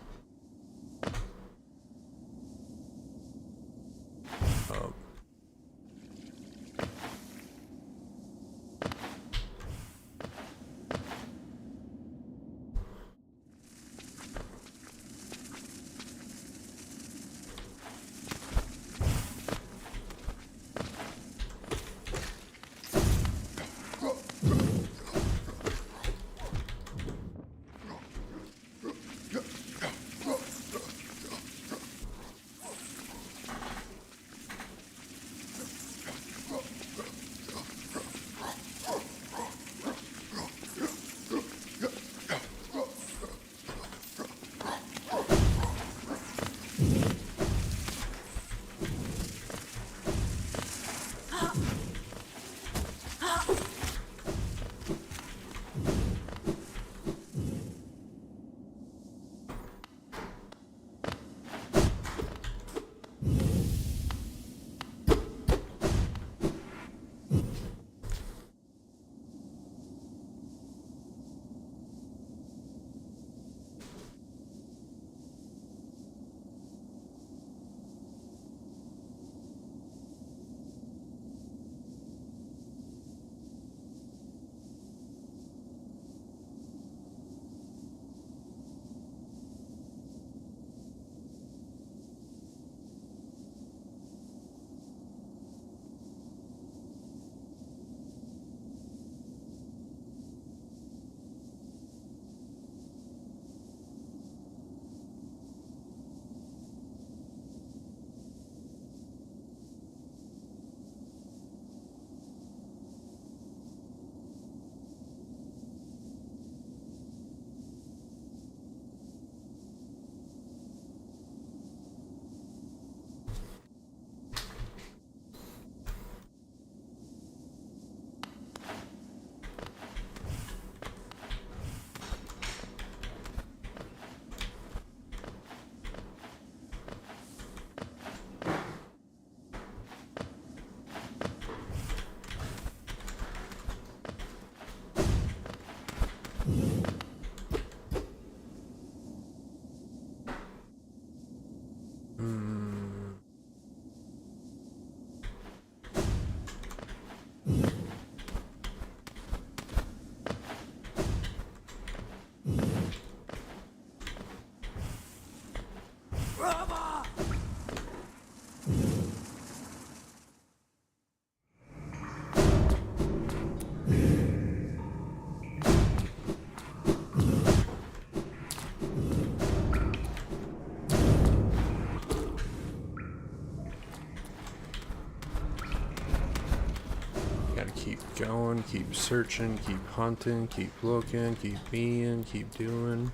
Gotta keep going, keep searching, keep hunting, keep looking, keep being, keep doing.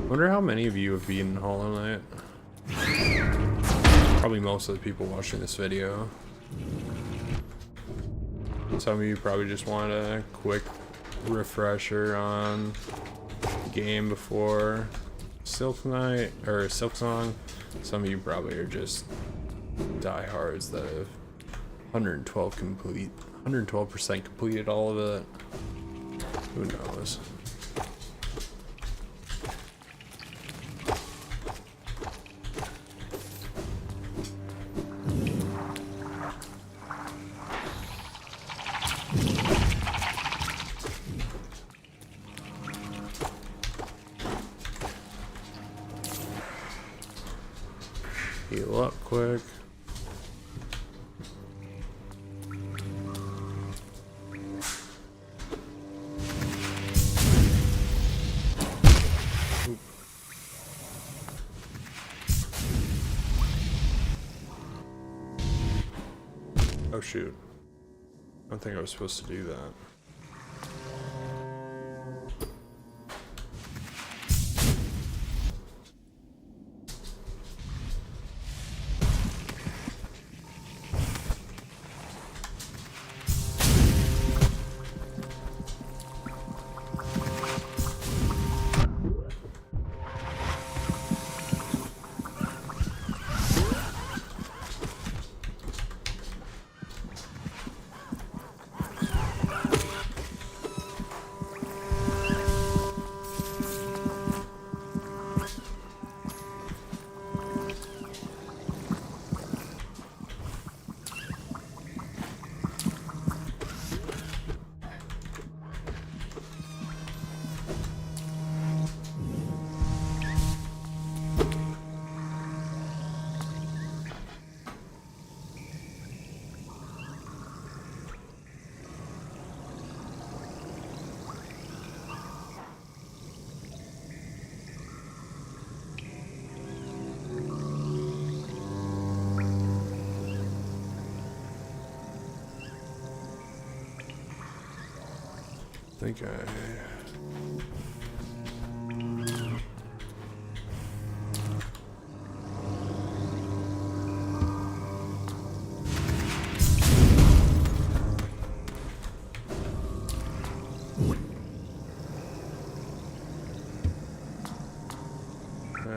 Wonder how many of you have beaten Hollow Knight? Probably most of the people watching this video. Some of you probably just want a quick refresher on the game before Silk Knight or Silk Song. Some of you probably are just diehards that have 112% completed all of it. Who knows? Heal up quick. Oop. Oh shoot. I don't think I was supposed to do that. I think I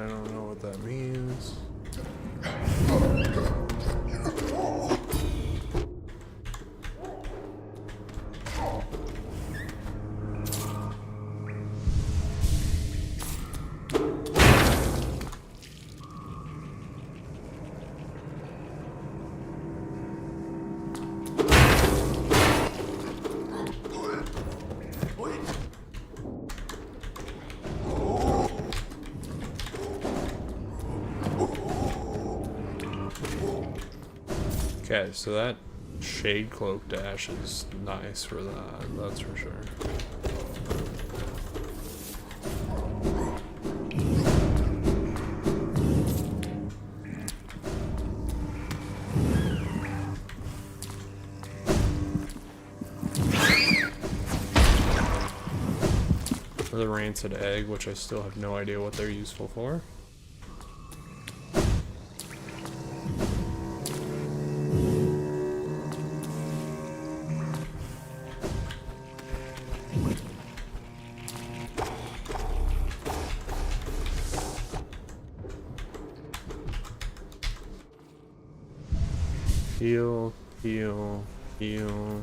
don't know what that means. Okay, so that shade cloak dash is nice for that, that's for sure. The rancid egg, which I still have no idea what they're useful for. Heal, heal, heal.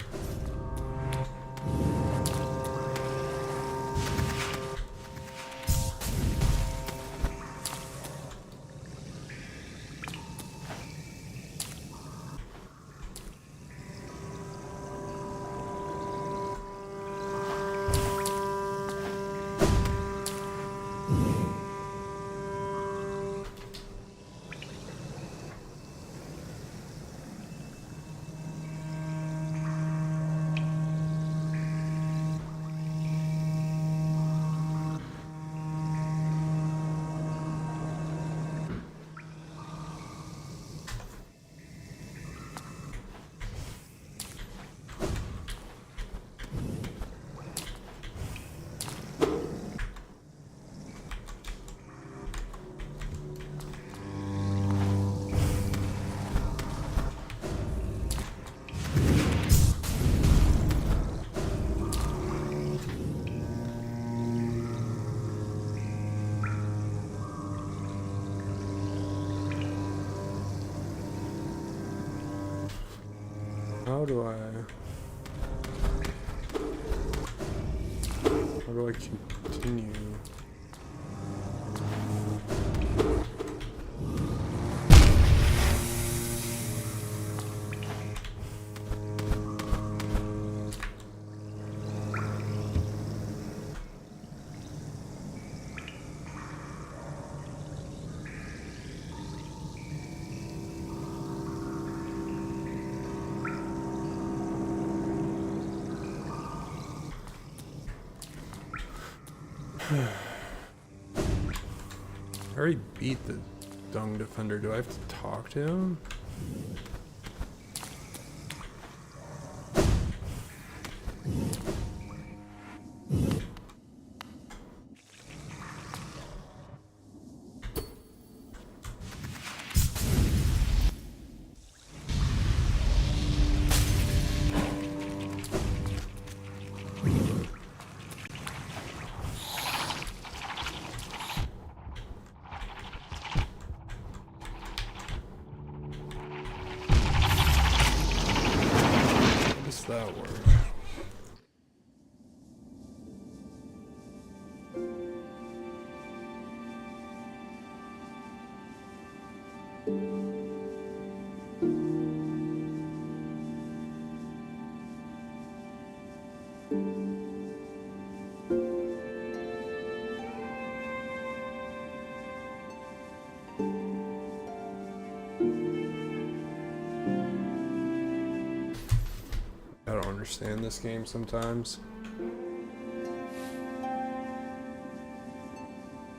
How do I continue? I already beat the dung defender. Do I have to talk to him? That work? I don't understand this game sometimes.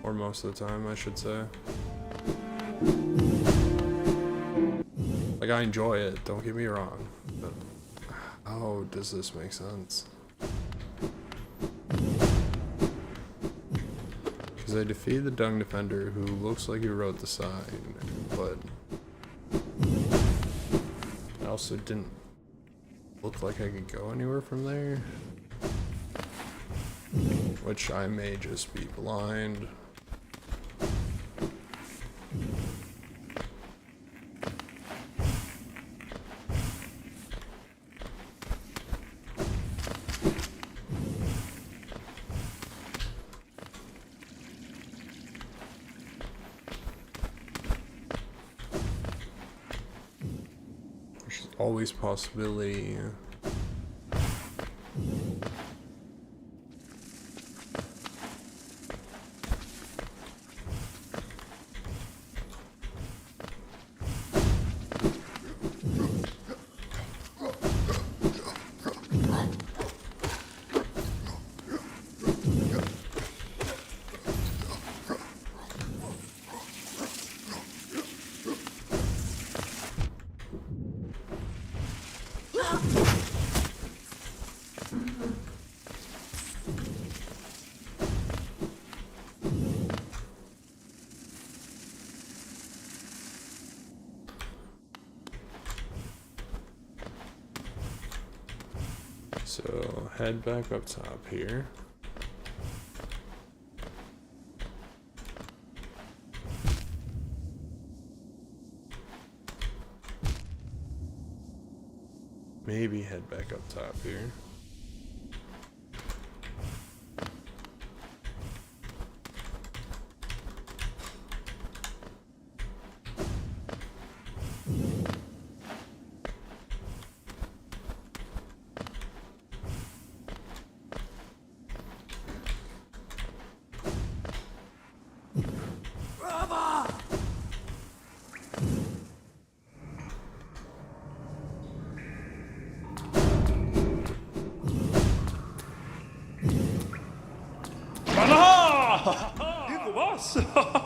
Or most of the time, I should say. Like, I enjoy it, don't get me wrong. But how does this make sense? Because I defeated the dung defender who looks like he wrote the sign, but I also didn't look like I could go anywhere from there, which I may just be blind. There's always possibility. So head back up top here. Maybe head back up top here.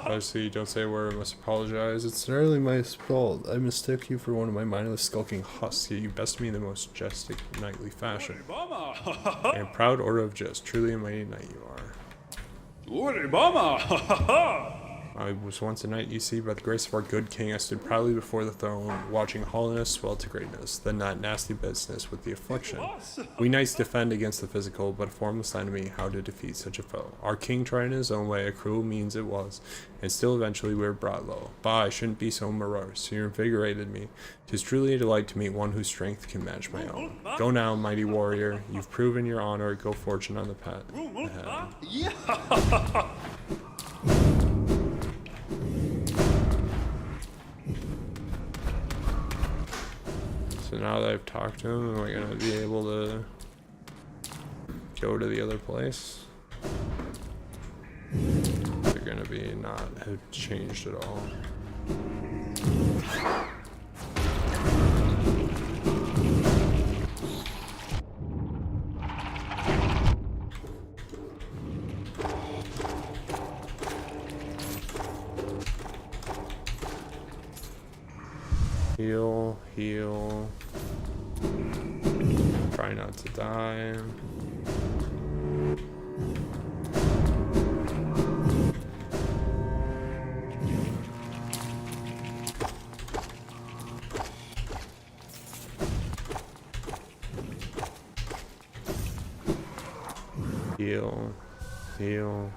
Obviously, don't say a word, I must apologize. It's entirely my fault. I mistook you for one of my mindless skulking husks, yet you bested me in the most majestic knightly fashion. I am proud order of Jest, truly a mighty knight you are. I was once a knight, you see, by the grace of our good king, I stood proudly before the throne, watching hollowness swell to greatness, then that nasty business with the affliction. We knights defend against the physical, but a formless enemy, how to defeat such a foe. Our king tried in his own way, a cruel means it was, and still eventually we were brought low. Bah, I shouldn't be so morose, you invigorated me. 'Tis truly a delight to meet one whose strength can match my own. Go now, mighty warrior, you've proven your honor, go fortune on the path ahead. So now that I've talked to him, am I gonna be able to go to the other place? They're gonna be not have changed at all. Heal, heal. Try not to die. Heal, heal.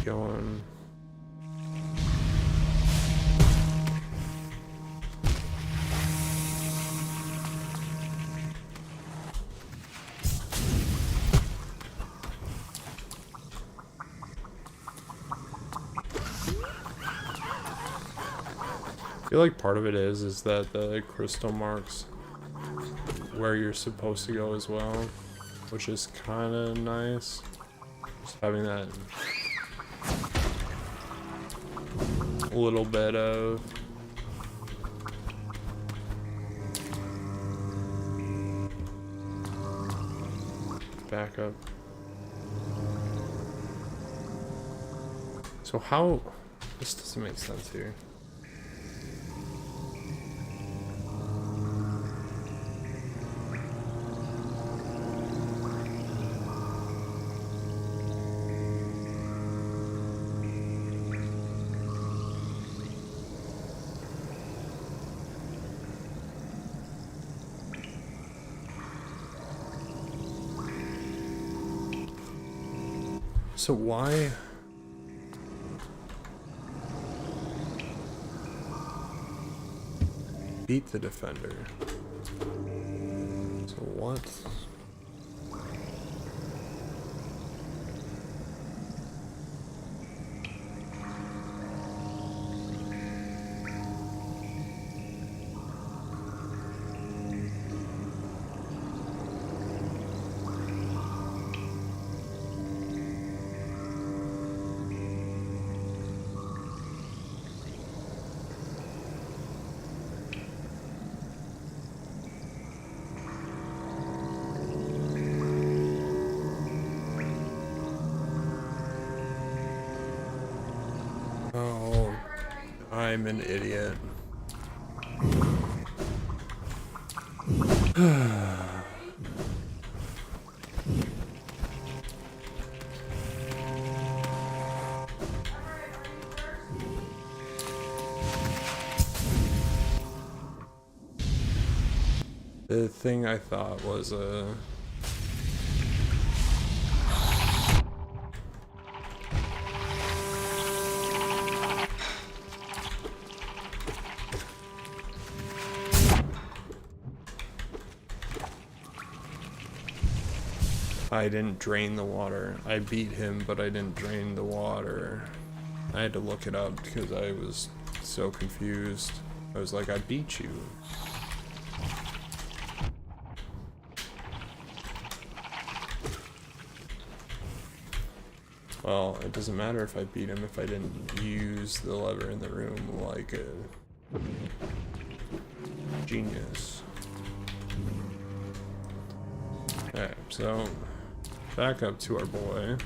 Going. I feel like part of it is that the crystal marks where you're supposed to go as well, which is kind of nice. Just having that little bit of backup. So how, this doesn't make sense here. So why? Beat the defender. So what? Oh, I'm an idiot. The thing I thought was I didn't drain the water. I beat him, but I didn't drain the water. I had to look it up because I was so confused. I was like, I beat you. Well, it doesn't matter if I beat him if I didn't use the lever in the room like a genius. Okay, so back up to our boy.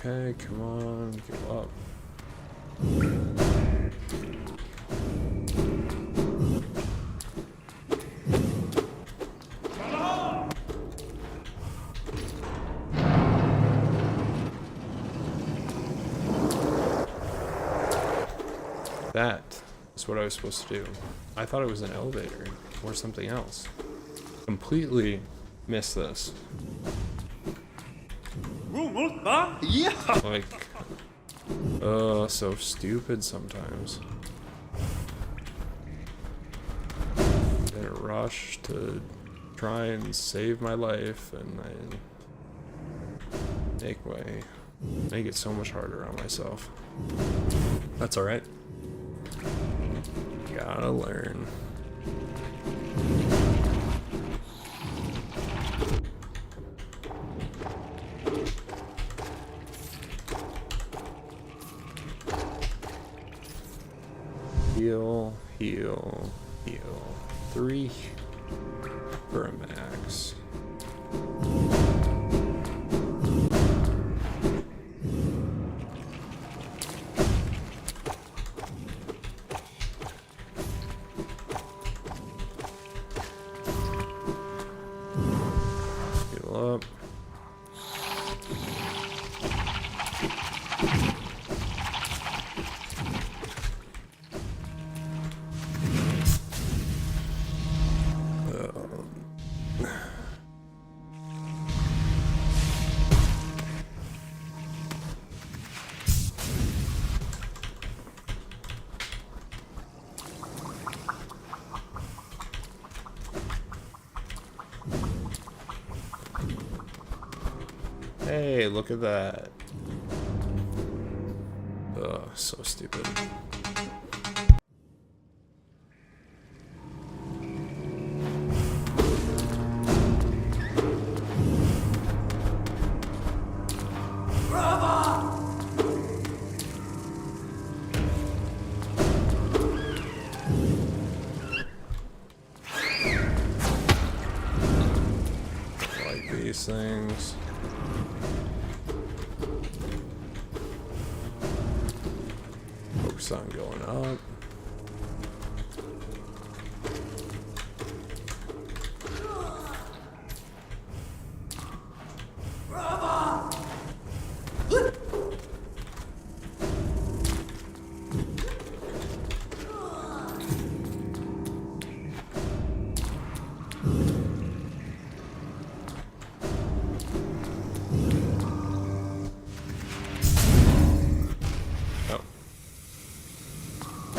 Okay, come on, go up. That is what I was supposed to do. I thought it was an elevator or something else. Completely missed this. Yeah. Like, so stupid sometimes. In a rush to try and save my life, and I make it so much harder on myself. That's alright. Gotta learn. Heal, heal, heal. 3 for a max. Heal up. Hey, look at that. Ugh, so stupid. Like these things. Focus on going up.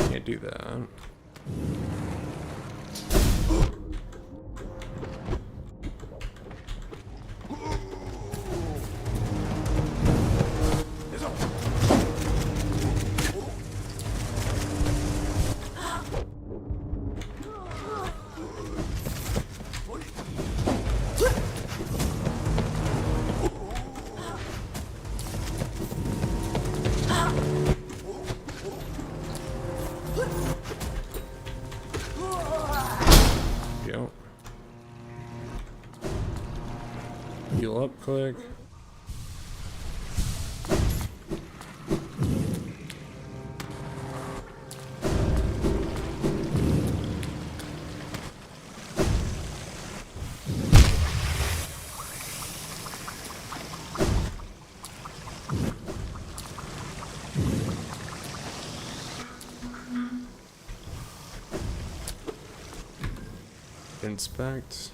Can't do that. Go. Heal up quick. Inspect.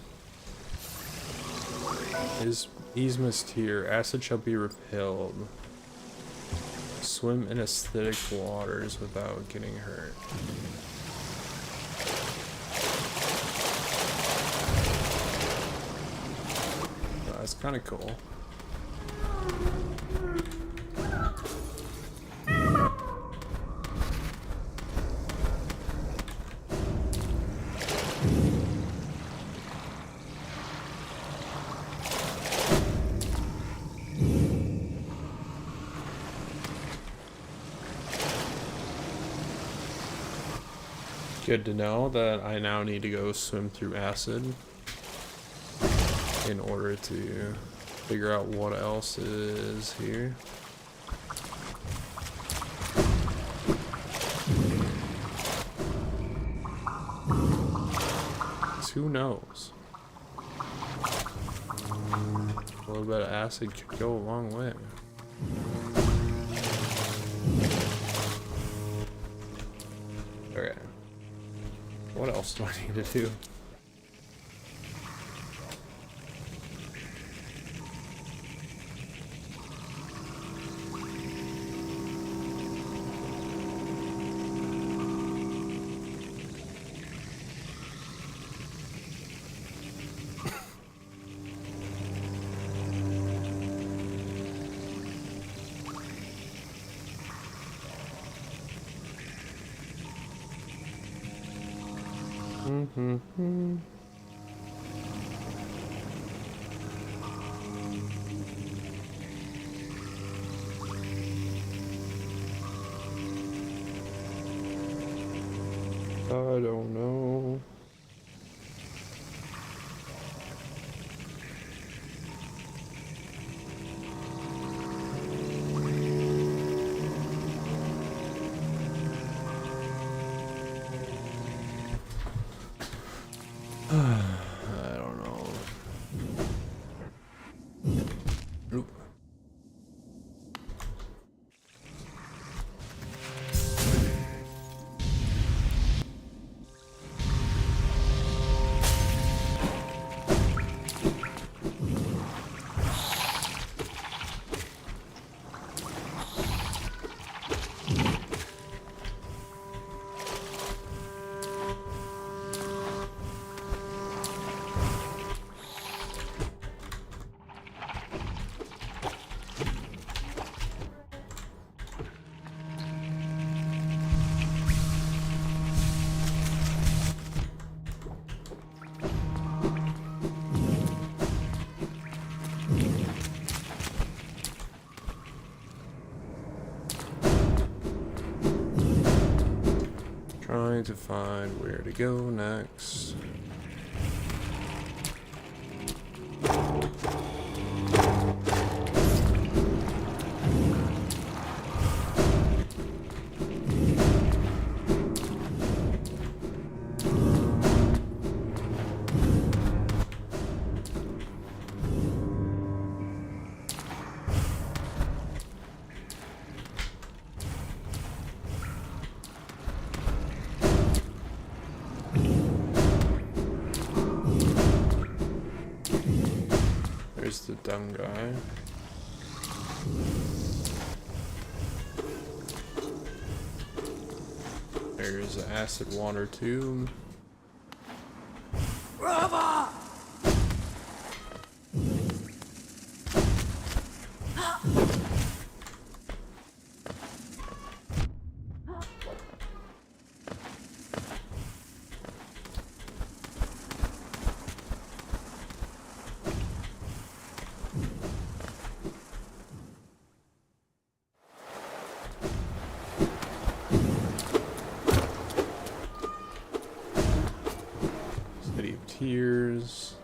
Is mystere. Acid shall be repelled. Swim in acidic waters without getting hurt. That's kind of cool. Good to know that I now need to go swim through acid in order to figure out what else is here. 'Cause who knows? A little bit of acid could go a long way. Okay. What else do I need to do? I don't know. I don't know. Oop. Trying to find where to go next. There's the dumb guy. There's the acid water tube. City of Tears.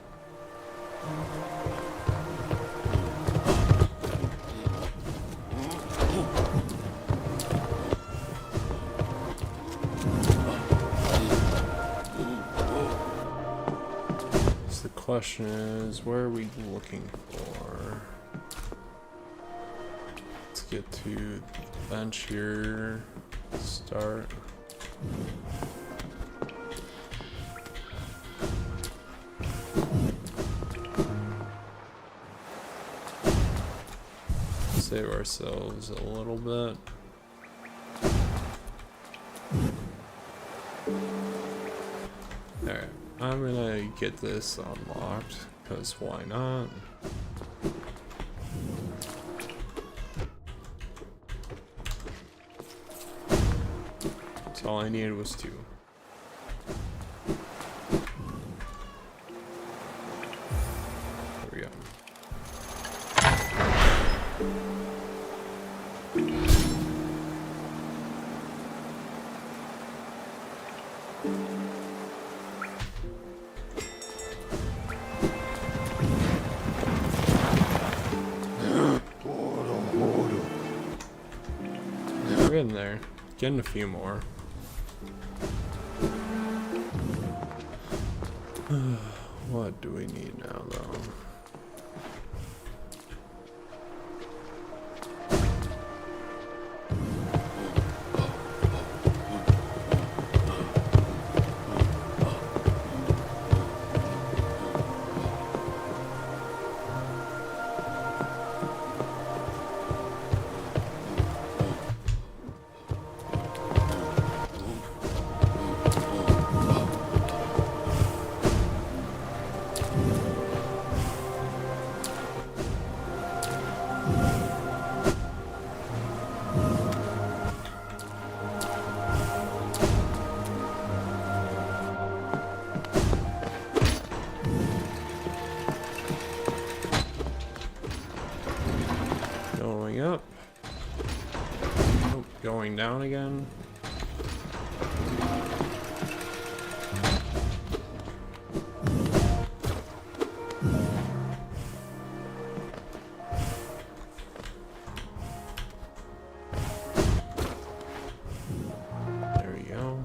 So the question is, where are we looking for? Let's get to the bench here. Start. save ourselves a little bit. Alright, I'm gonna get this unlocked, because why not? So all I needed was 2. There we go. We're getting there. Getting a few more. What do we need now, though? Going up. Oh, going down again. There we go.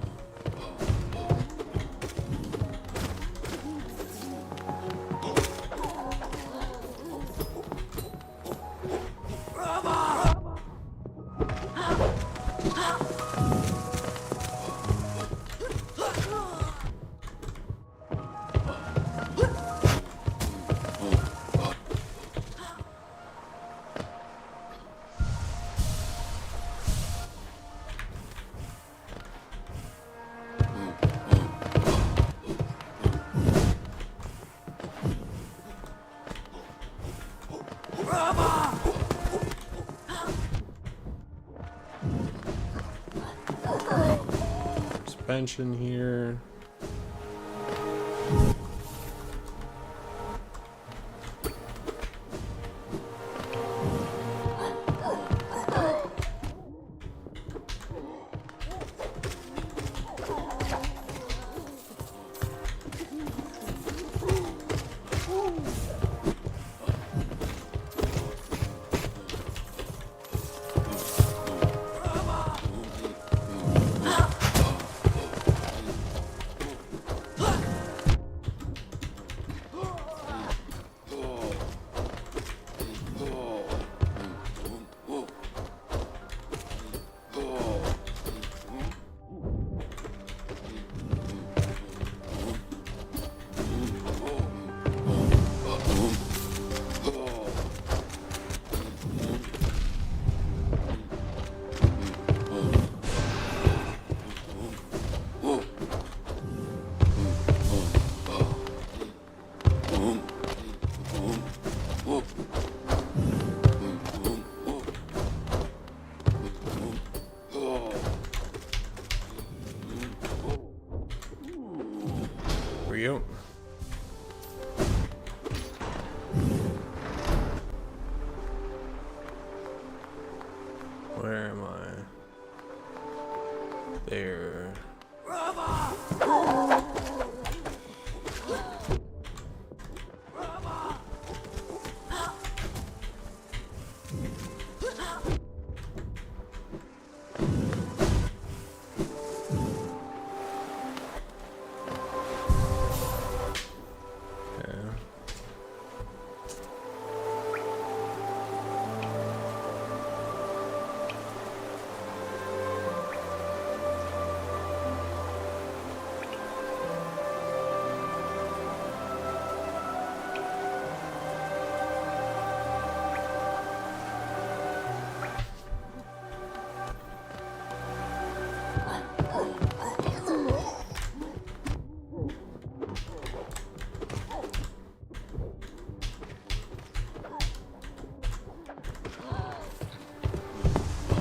Suspension here.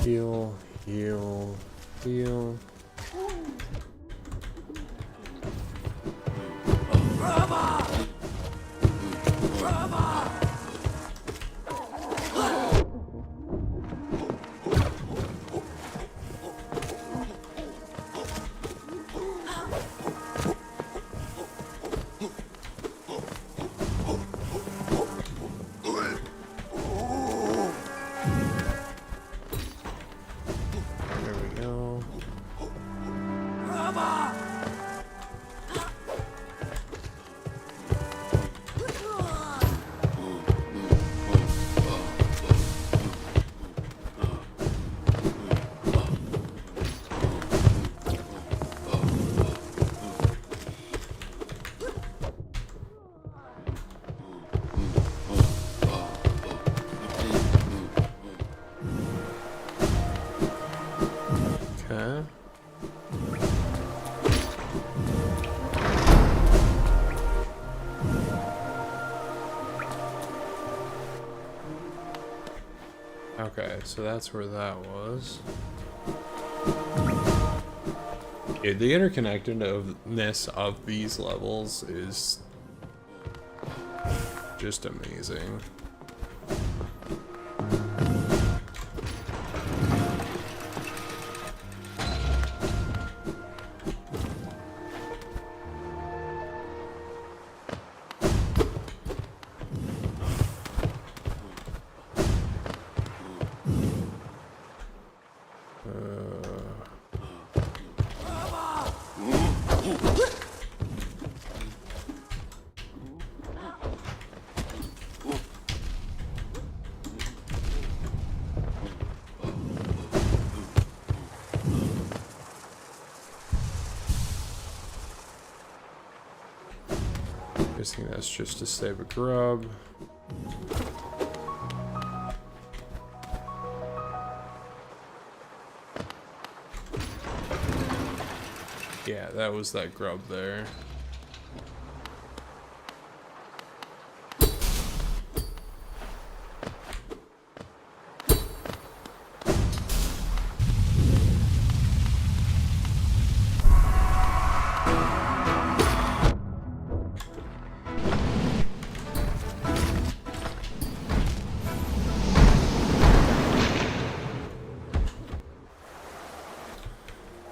Heal, heal, heal. There we go. Okay. Okay, so that's where that was. Yeah, the interconnectedness of these levels is just amazing. Guessing that's just to save a grub. Yeah, that was that grub there.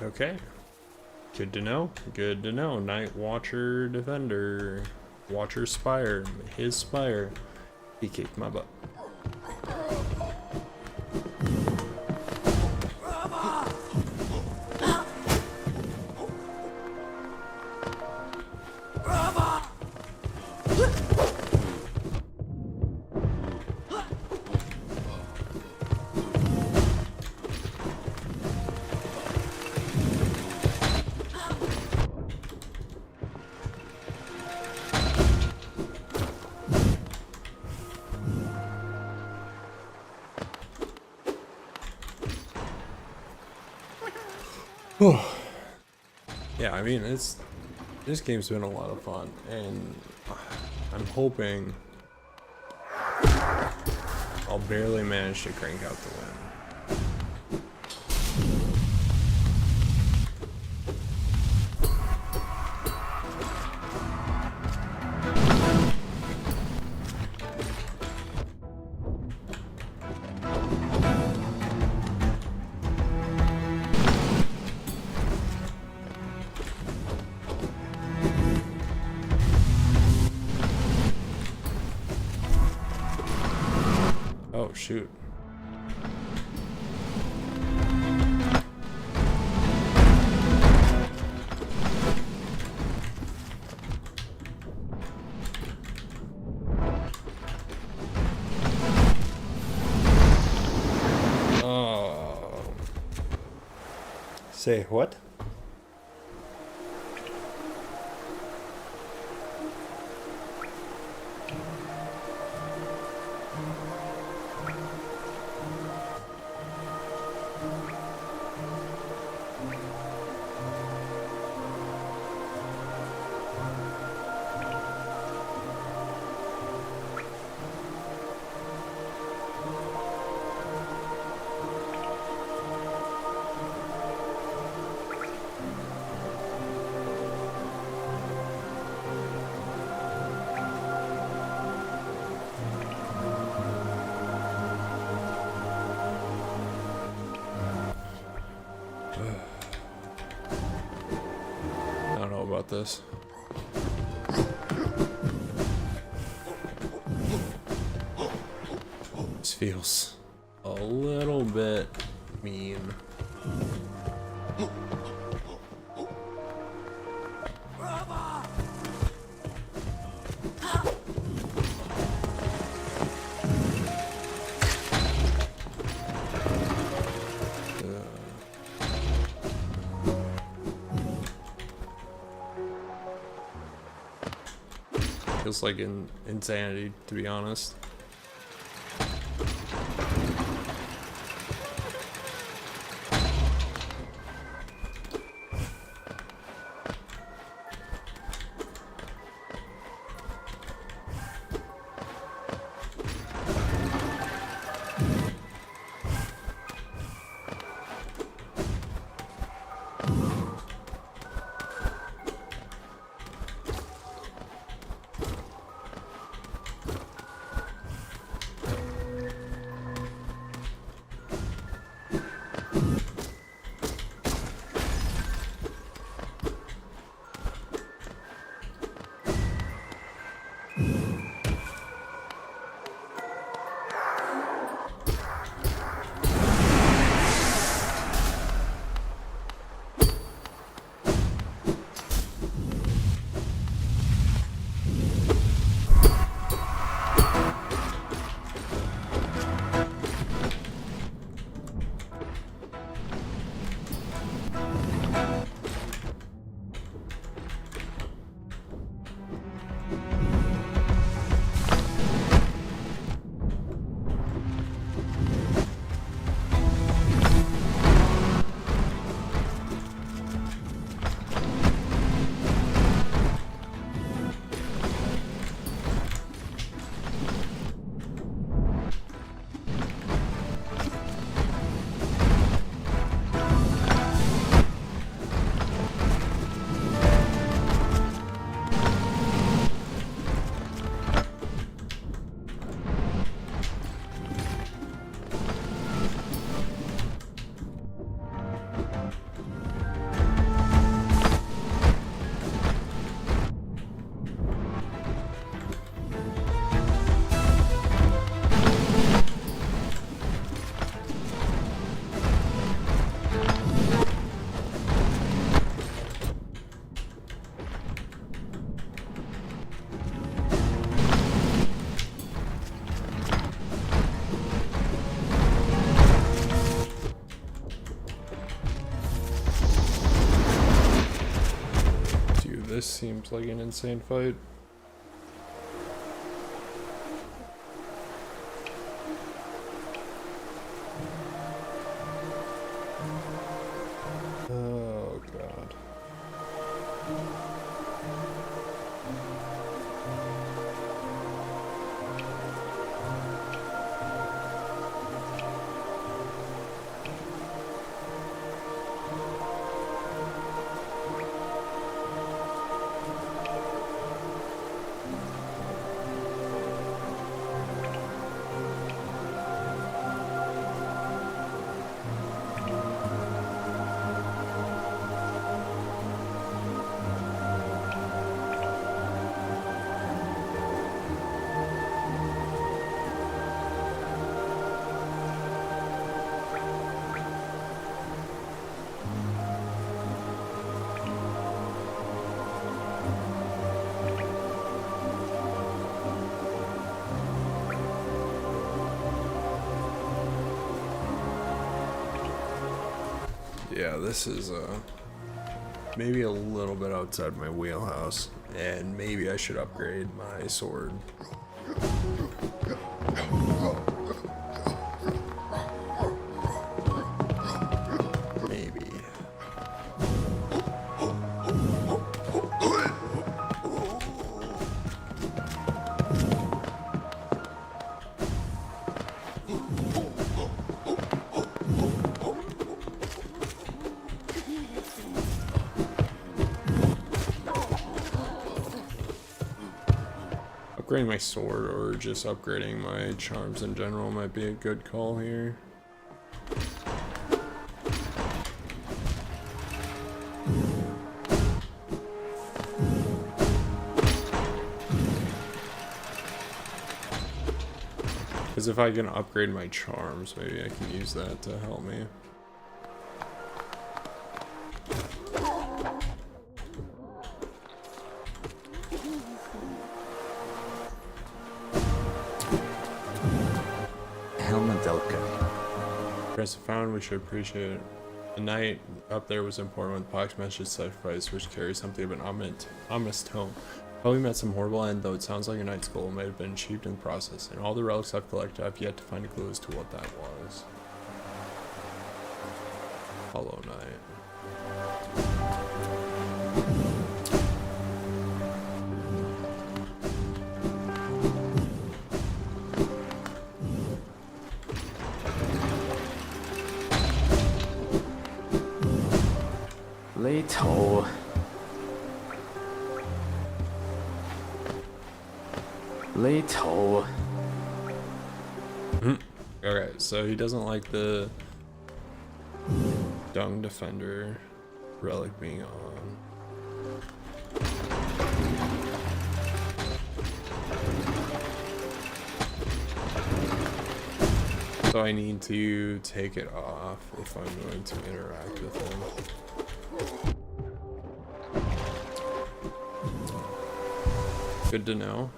Okay. Good to know. Good to know. Night Watcher Defender. Watcher Spire. His Spire. He kicked my butt. Yeah, I mean, this game's been a lot of fun, and I'm hoping I'll barely manage to crank out the win. Oh, shoot. Oh. Say what? about this. This feels a little bit mean. Feels like insanity, to be honest. This seems like an insane fight. Oh god. Yeah, this is maybe a little bit outside my wheelhouse, and maybe I should upgrade my sword. Maybe. Upgrading my sword or just upgrading my charms in general might be a good call here. Because if I can upgrade my charms, maybe I can use that to help me. Chris found we should appreciate it. The night up there was important when the Pox message sacrifice, which carries something of an ominous tone. Probably met some horrible end, though it sounds like your night's goal may have been achieved in the process, and all the relics I've collected, I've yet to find a clue as to what that was. Hollow Knight. Okay, so he doesn't like the Dung Defender relic being on. So I need to take it off if I'm going to interact with him. Good to know.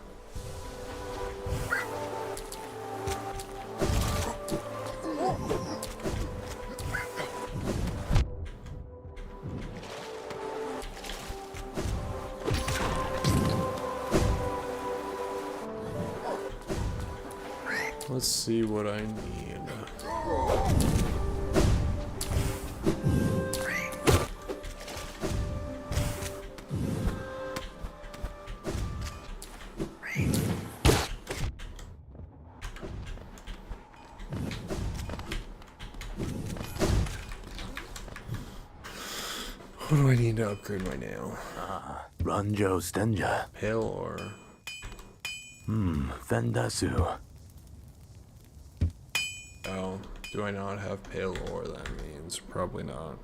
Let's see what I need. What do I need to upgrade my nail? Ranjo Stenja. Pale or Vendasu. oh, do I not have pale ore? That means probably not.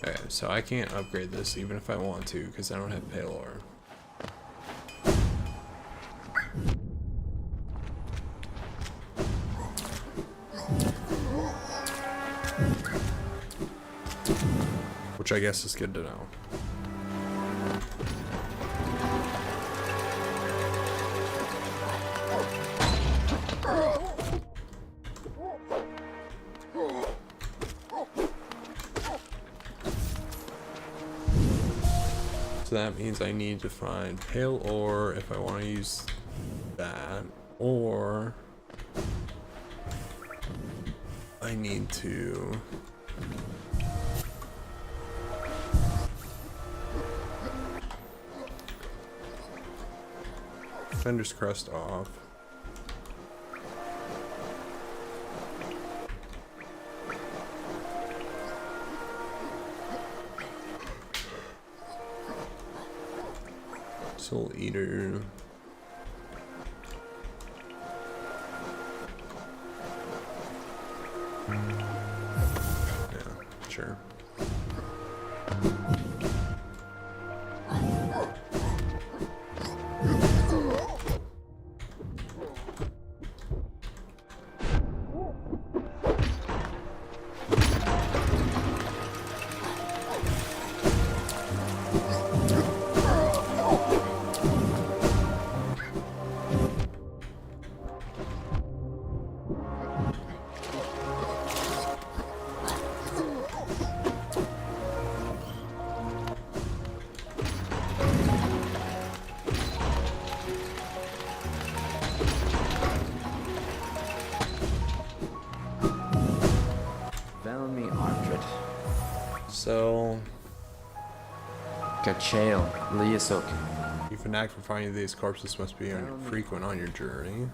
Okay, so I can't upgrade this even if I want to because I don't have pale ore. Which I guess is good to know. So that means I need to find pale ore if I want to use that, or I need to Fender's crust off. Soul Eater. Yeah, sure. So, Kachale, Liasok. if an act for finding these corpses must be frequent on your journey.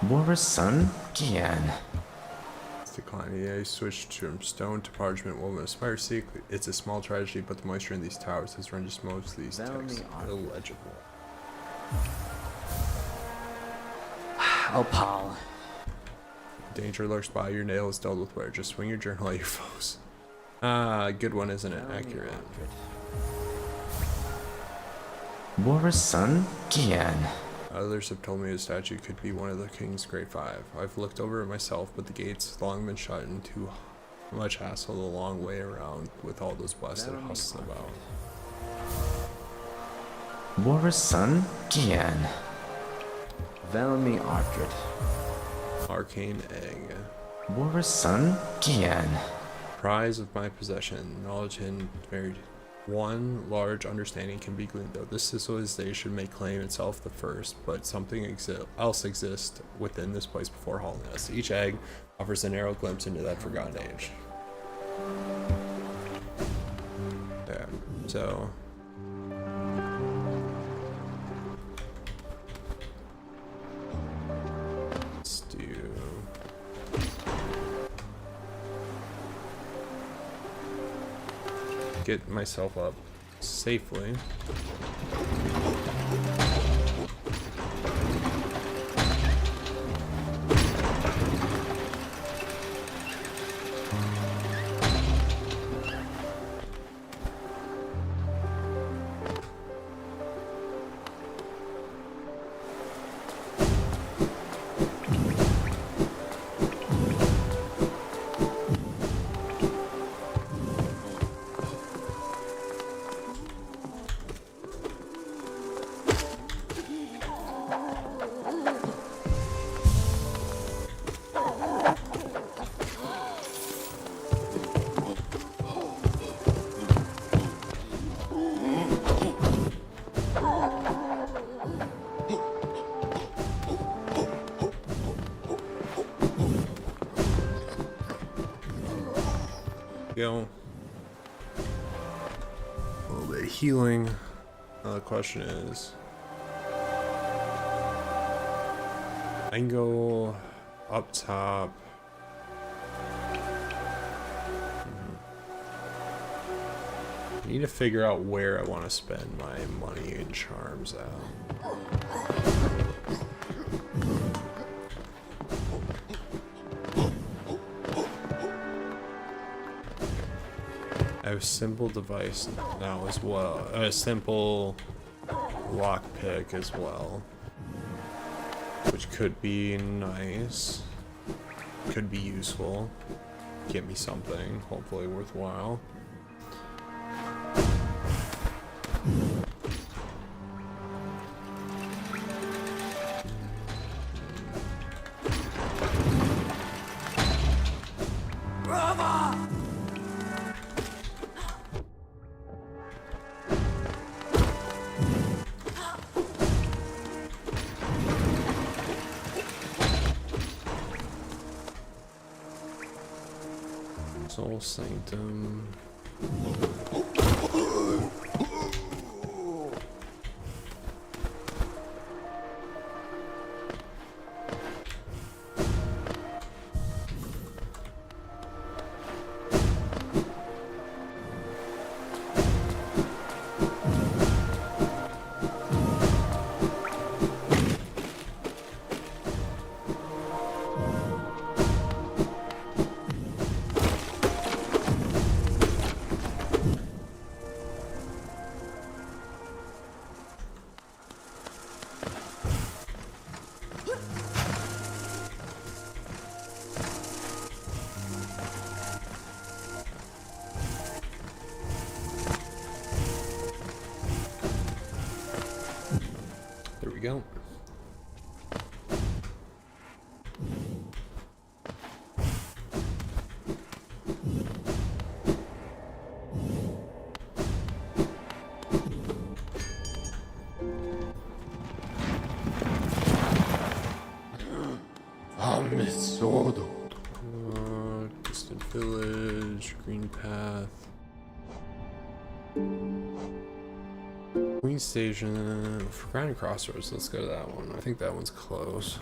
Warasun? Gian. It's declining. The ice switched from stone to parchment. Woven aspire seek. It's a small tragedy, but the moisture in these towers has rendered most of these texts illegible. I'll pal. Danger lurks by, your nail is dulled with wear. Just swing your journal at your foes. Ah, good one, isn't it? Accurate. War's son? Gian. Others have told me the statue could be one of the king's great five. I've looked over it myself, but the gate's long been shut and too much hassle the long way around with all those blasted hustling about. War's son? Gian. Velmi Arcrid. Arcane egg. War's son? Gian. Prize of my possession. Knowledge hidden buried. One large understanding can be gleaned, though this civilization may claim itself the first, but something else exists within this place before Hallness. Each egg offers a narrow glimpse into that forgotten age. Yeah, so let's do get myself up safely. Go. A little bit of healing. Now the question is, I can go up top. I need to figure out where I want to spend my money and charms at. I have a simple device now as well. A simple lockpick as well, which could be nice. Could be useful. Get me something, hopefully worthwhile. Soul Sanctum. There we go. Distant village, green path. Queen Station, Forgotten Crossroads, let's go to that one. I think that one's close.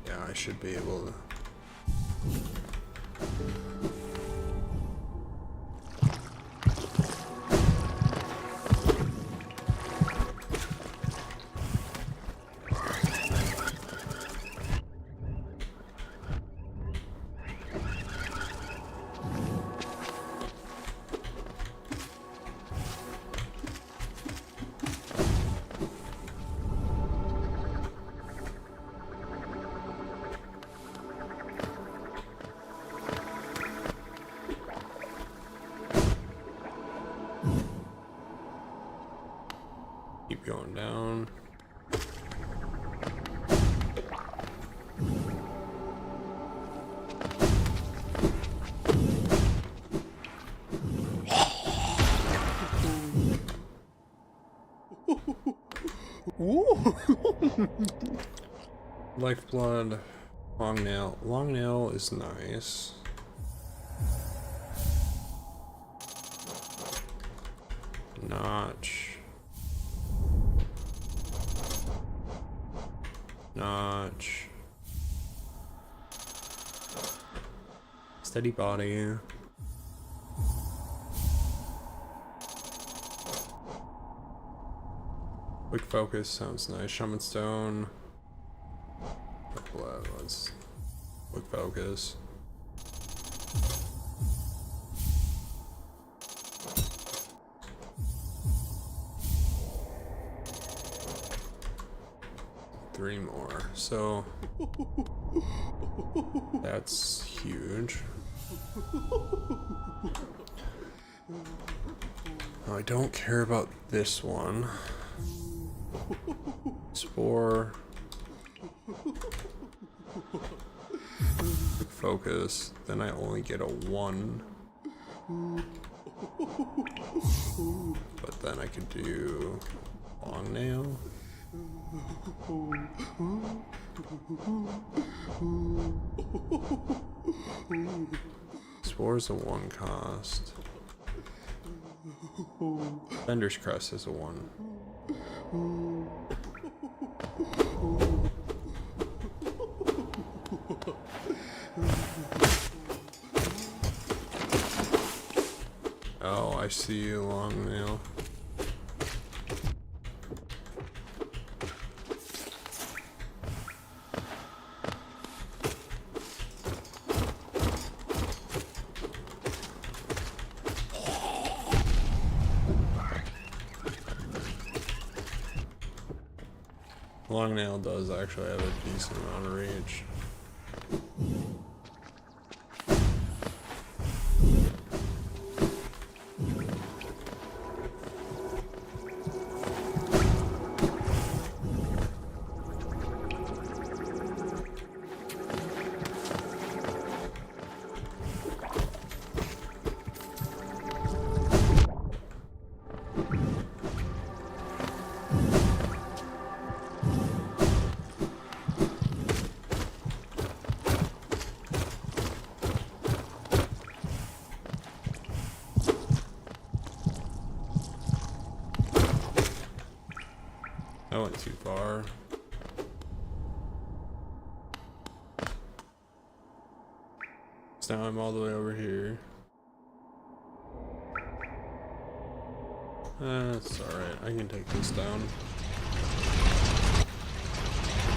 Yeah, I should be able to. Keep going down. Lifeblood, long nail. Long nail is nice. Notch. Notch. Steady body. Quick focus sounds nice. Shaman stone. Let's quick focus. Three more. So that's huge. Oh, I don't care about this one. Spore. Focus. Then I only get a 1. But then I could do long nail. Spore's a 1 cost. Bender's Crest is a 1. Oh, I see a long nail. Long nail does actually have a decent amount of reach. I went too far. So now I'm all the way over here. That's alright, I can take this down.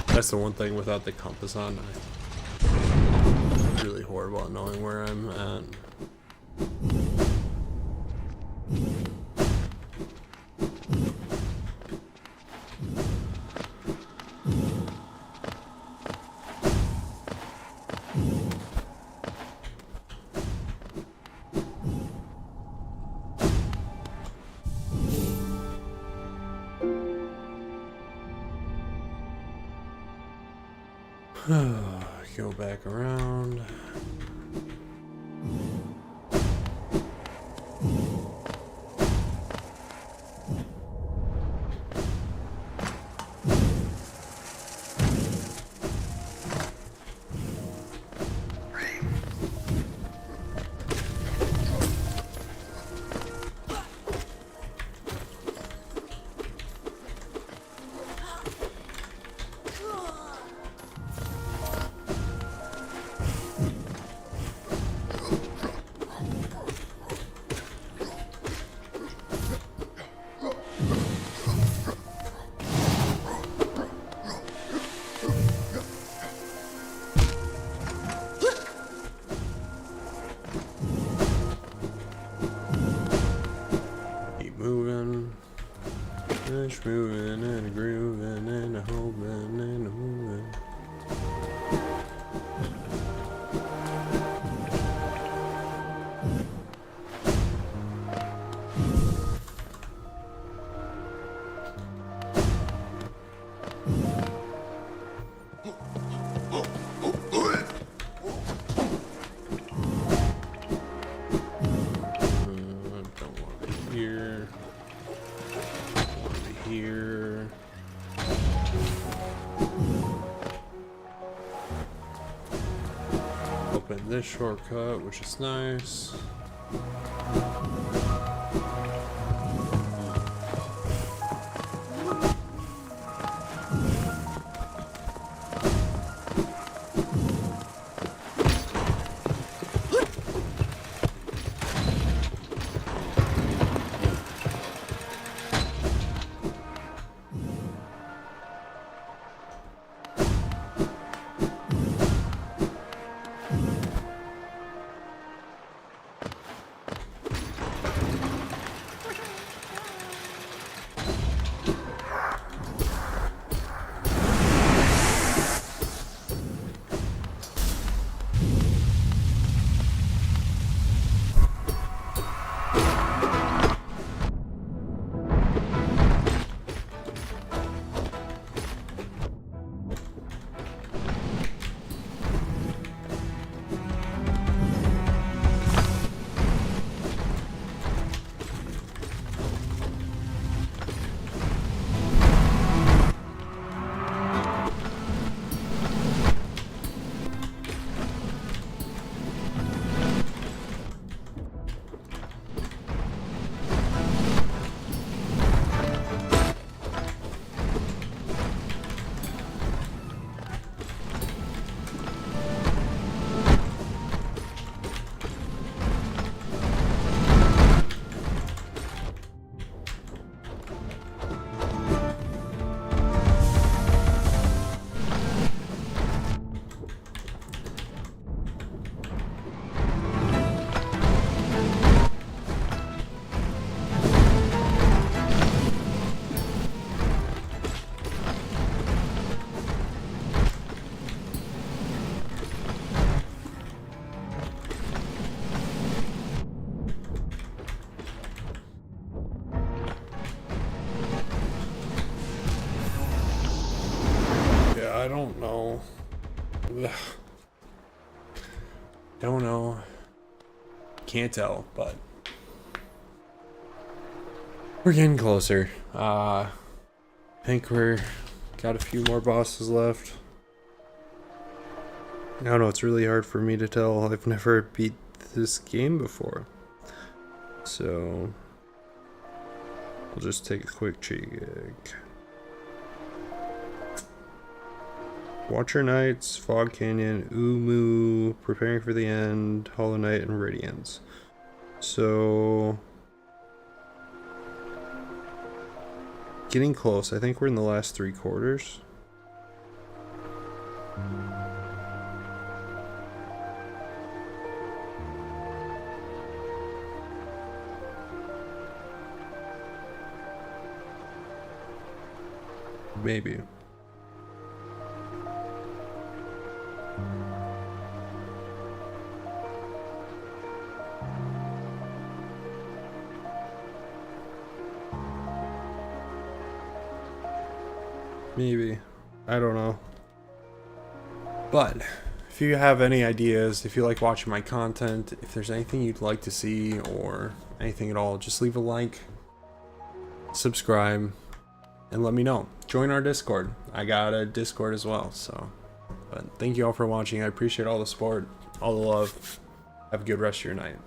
That's the one thing without the compass on. I'm really horrible at knowing where I'm at. Go back around. Moving and grooving and hoping and moving. here. Open this shortcut, which is nice. I don't know. Ugh. Don't know. Can't tell, but we're getting closer. I think we're got a few more bosses left. I don't know, it's really hard for me to tell. I've never beat this game before. So we'll just take a quick check. Watcher Knights, Fog Canyon, Umu, Preparing for the End, Hollow Knight, and Radiance. So getting close. I think we're in the last 3 quarters. Maybe. Maybe. I don't know. But if you have any ideas, if you like watching my content, if there's anything you'd like to see or anything at all, just leave a like, subscribe, and let me know. Join our Discord. I got a Discord as well, so. But thank you all for watching. I appreciate all the support, all the love. Have a good rest of your night.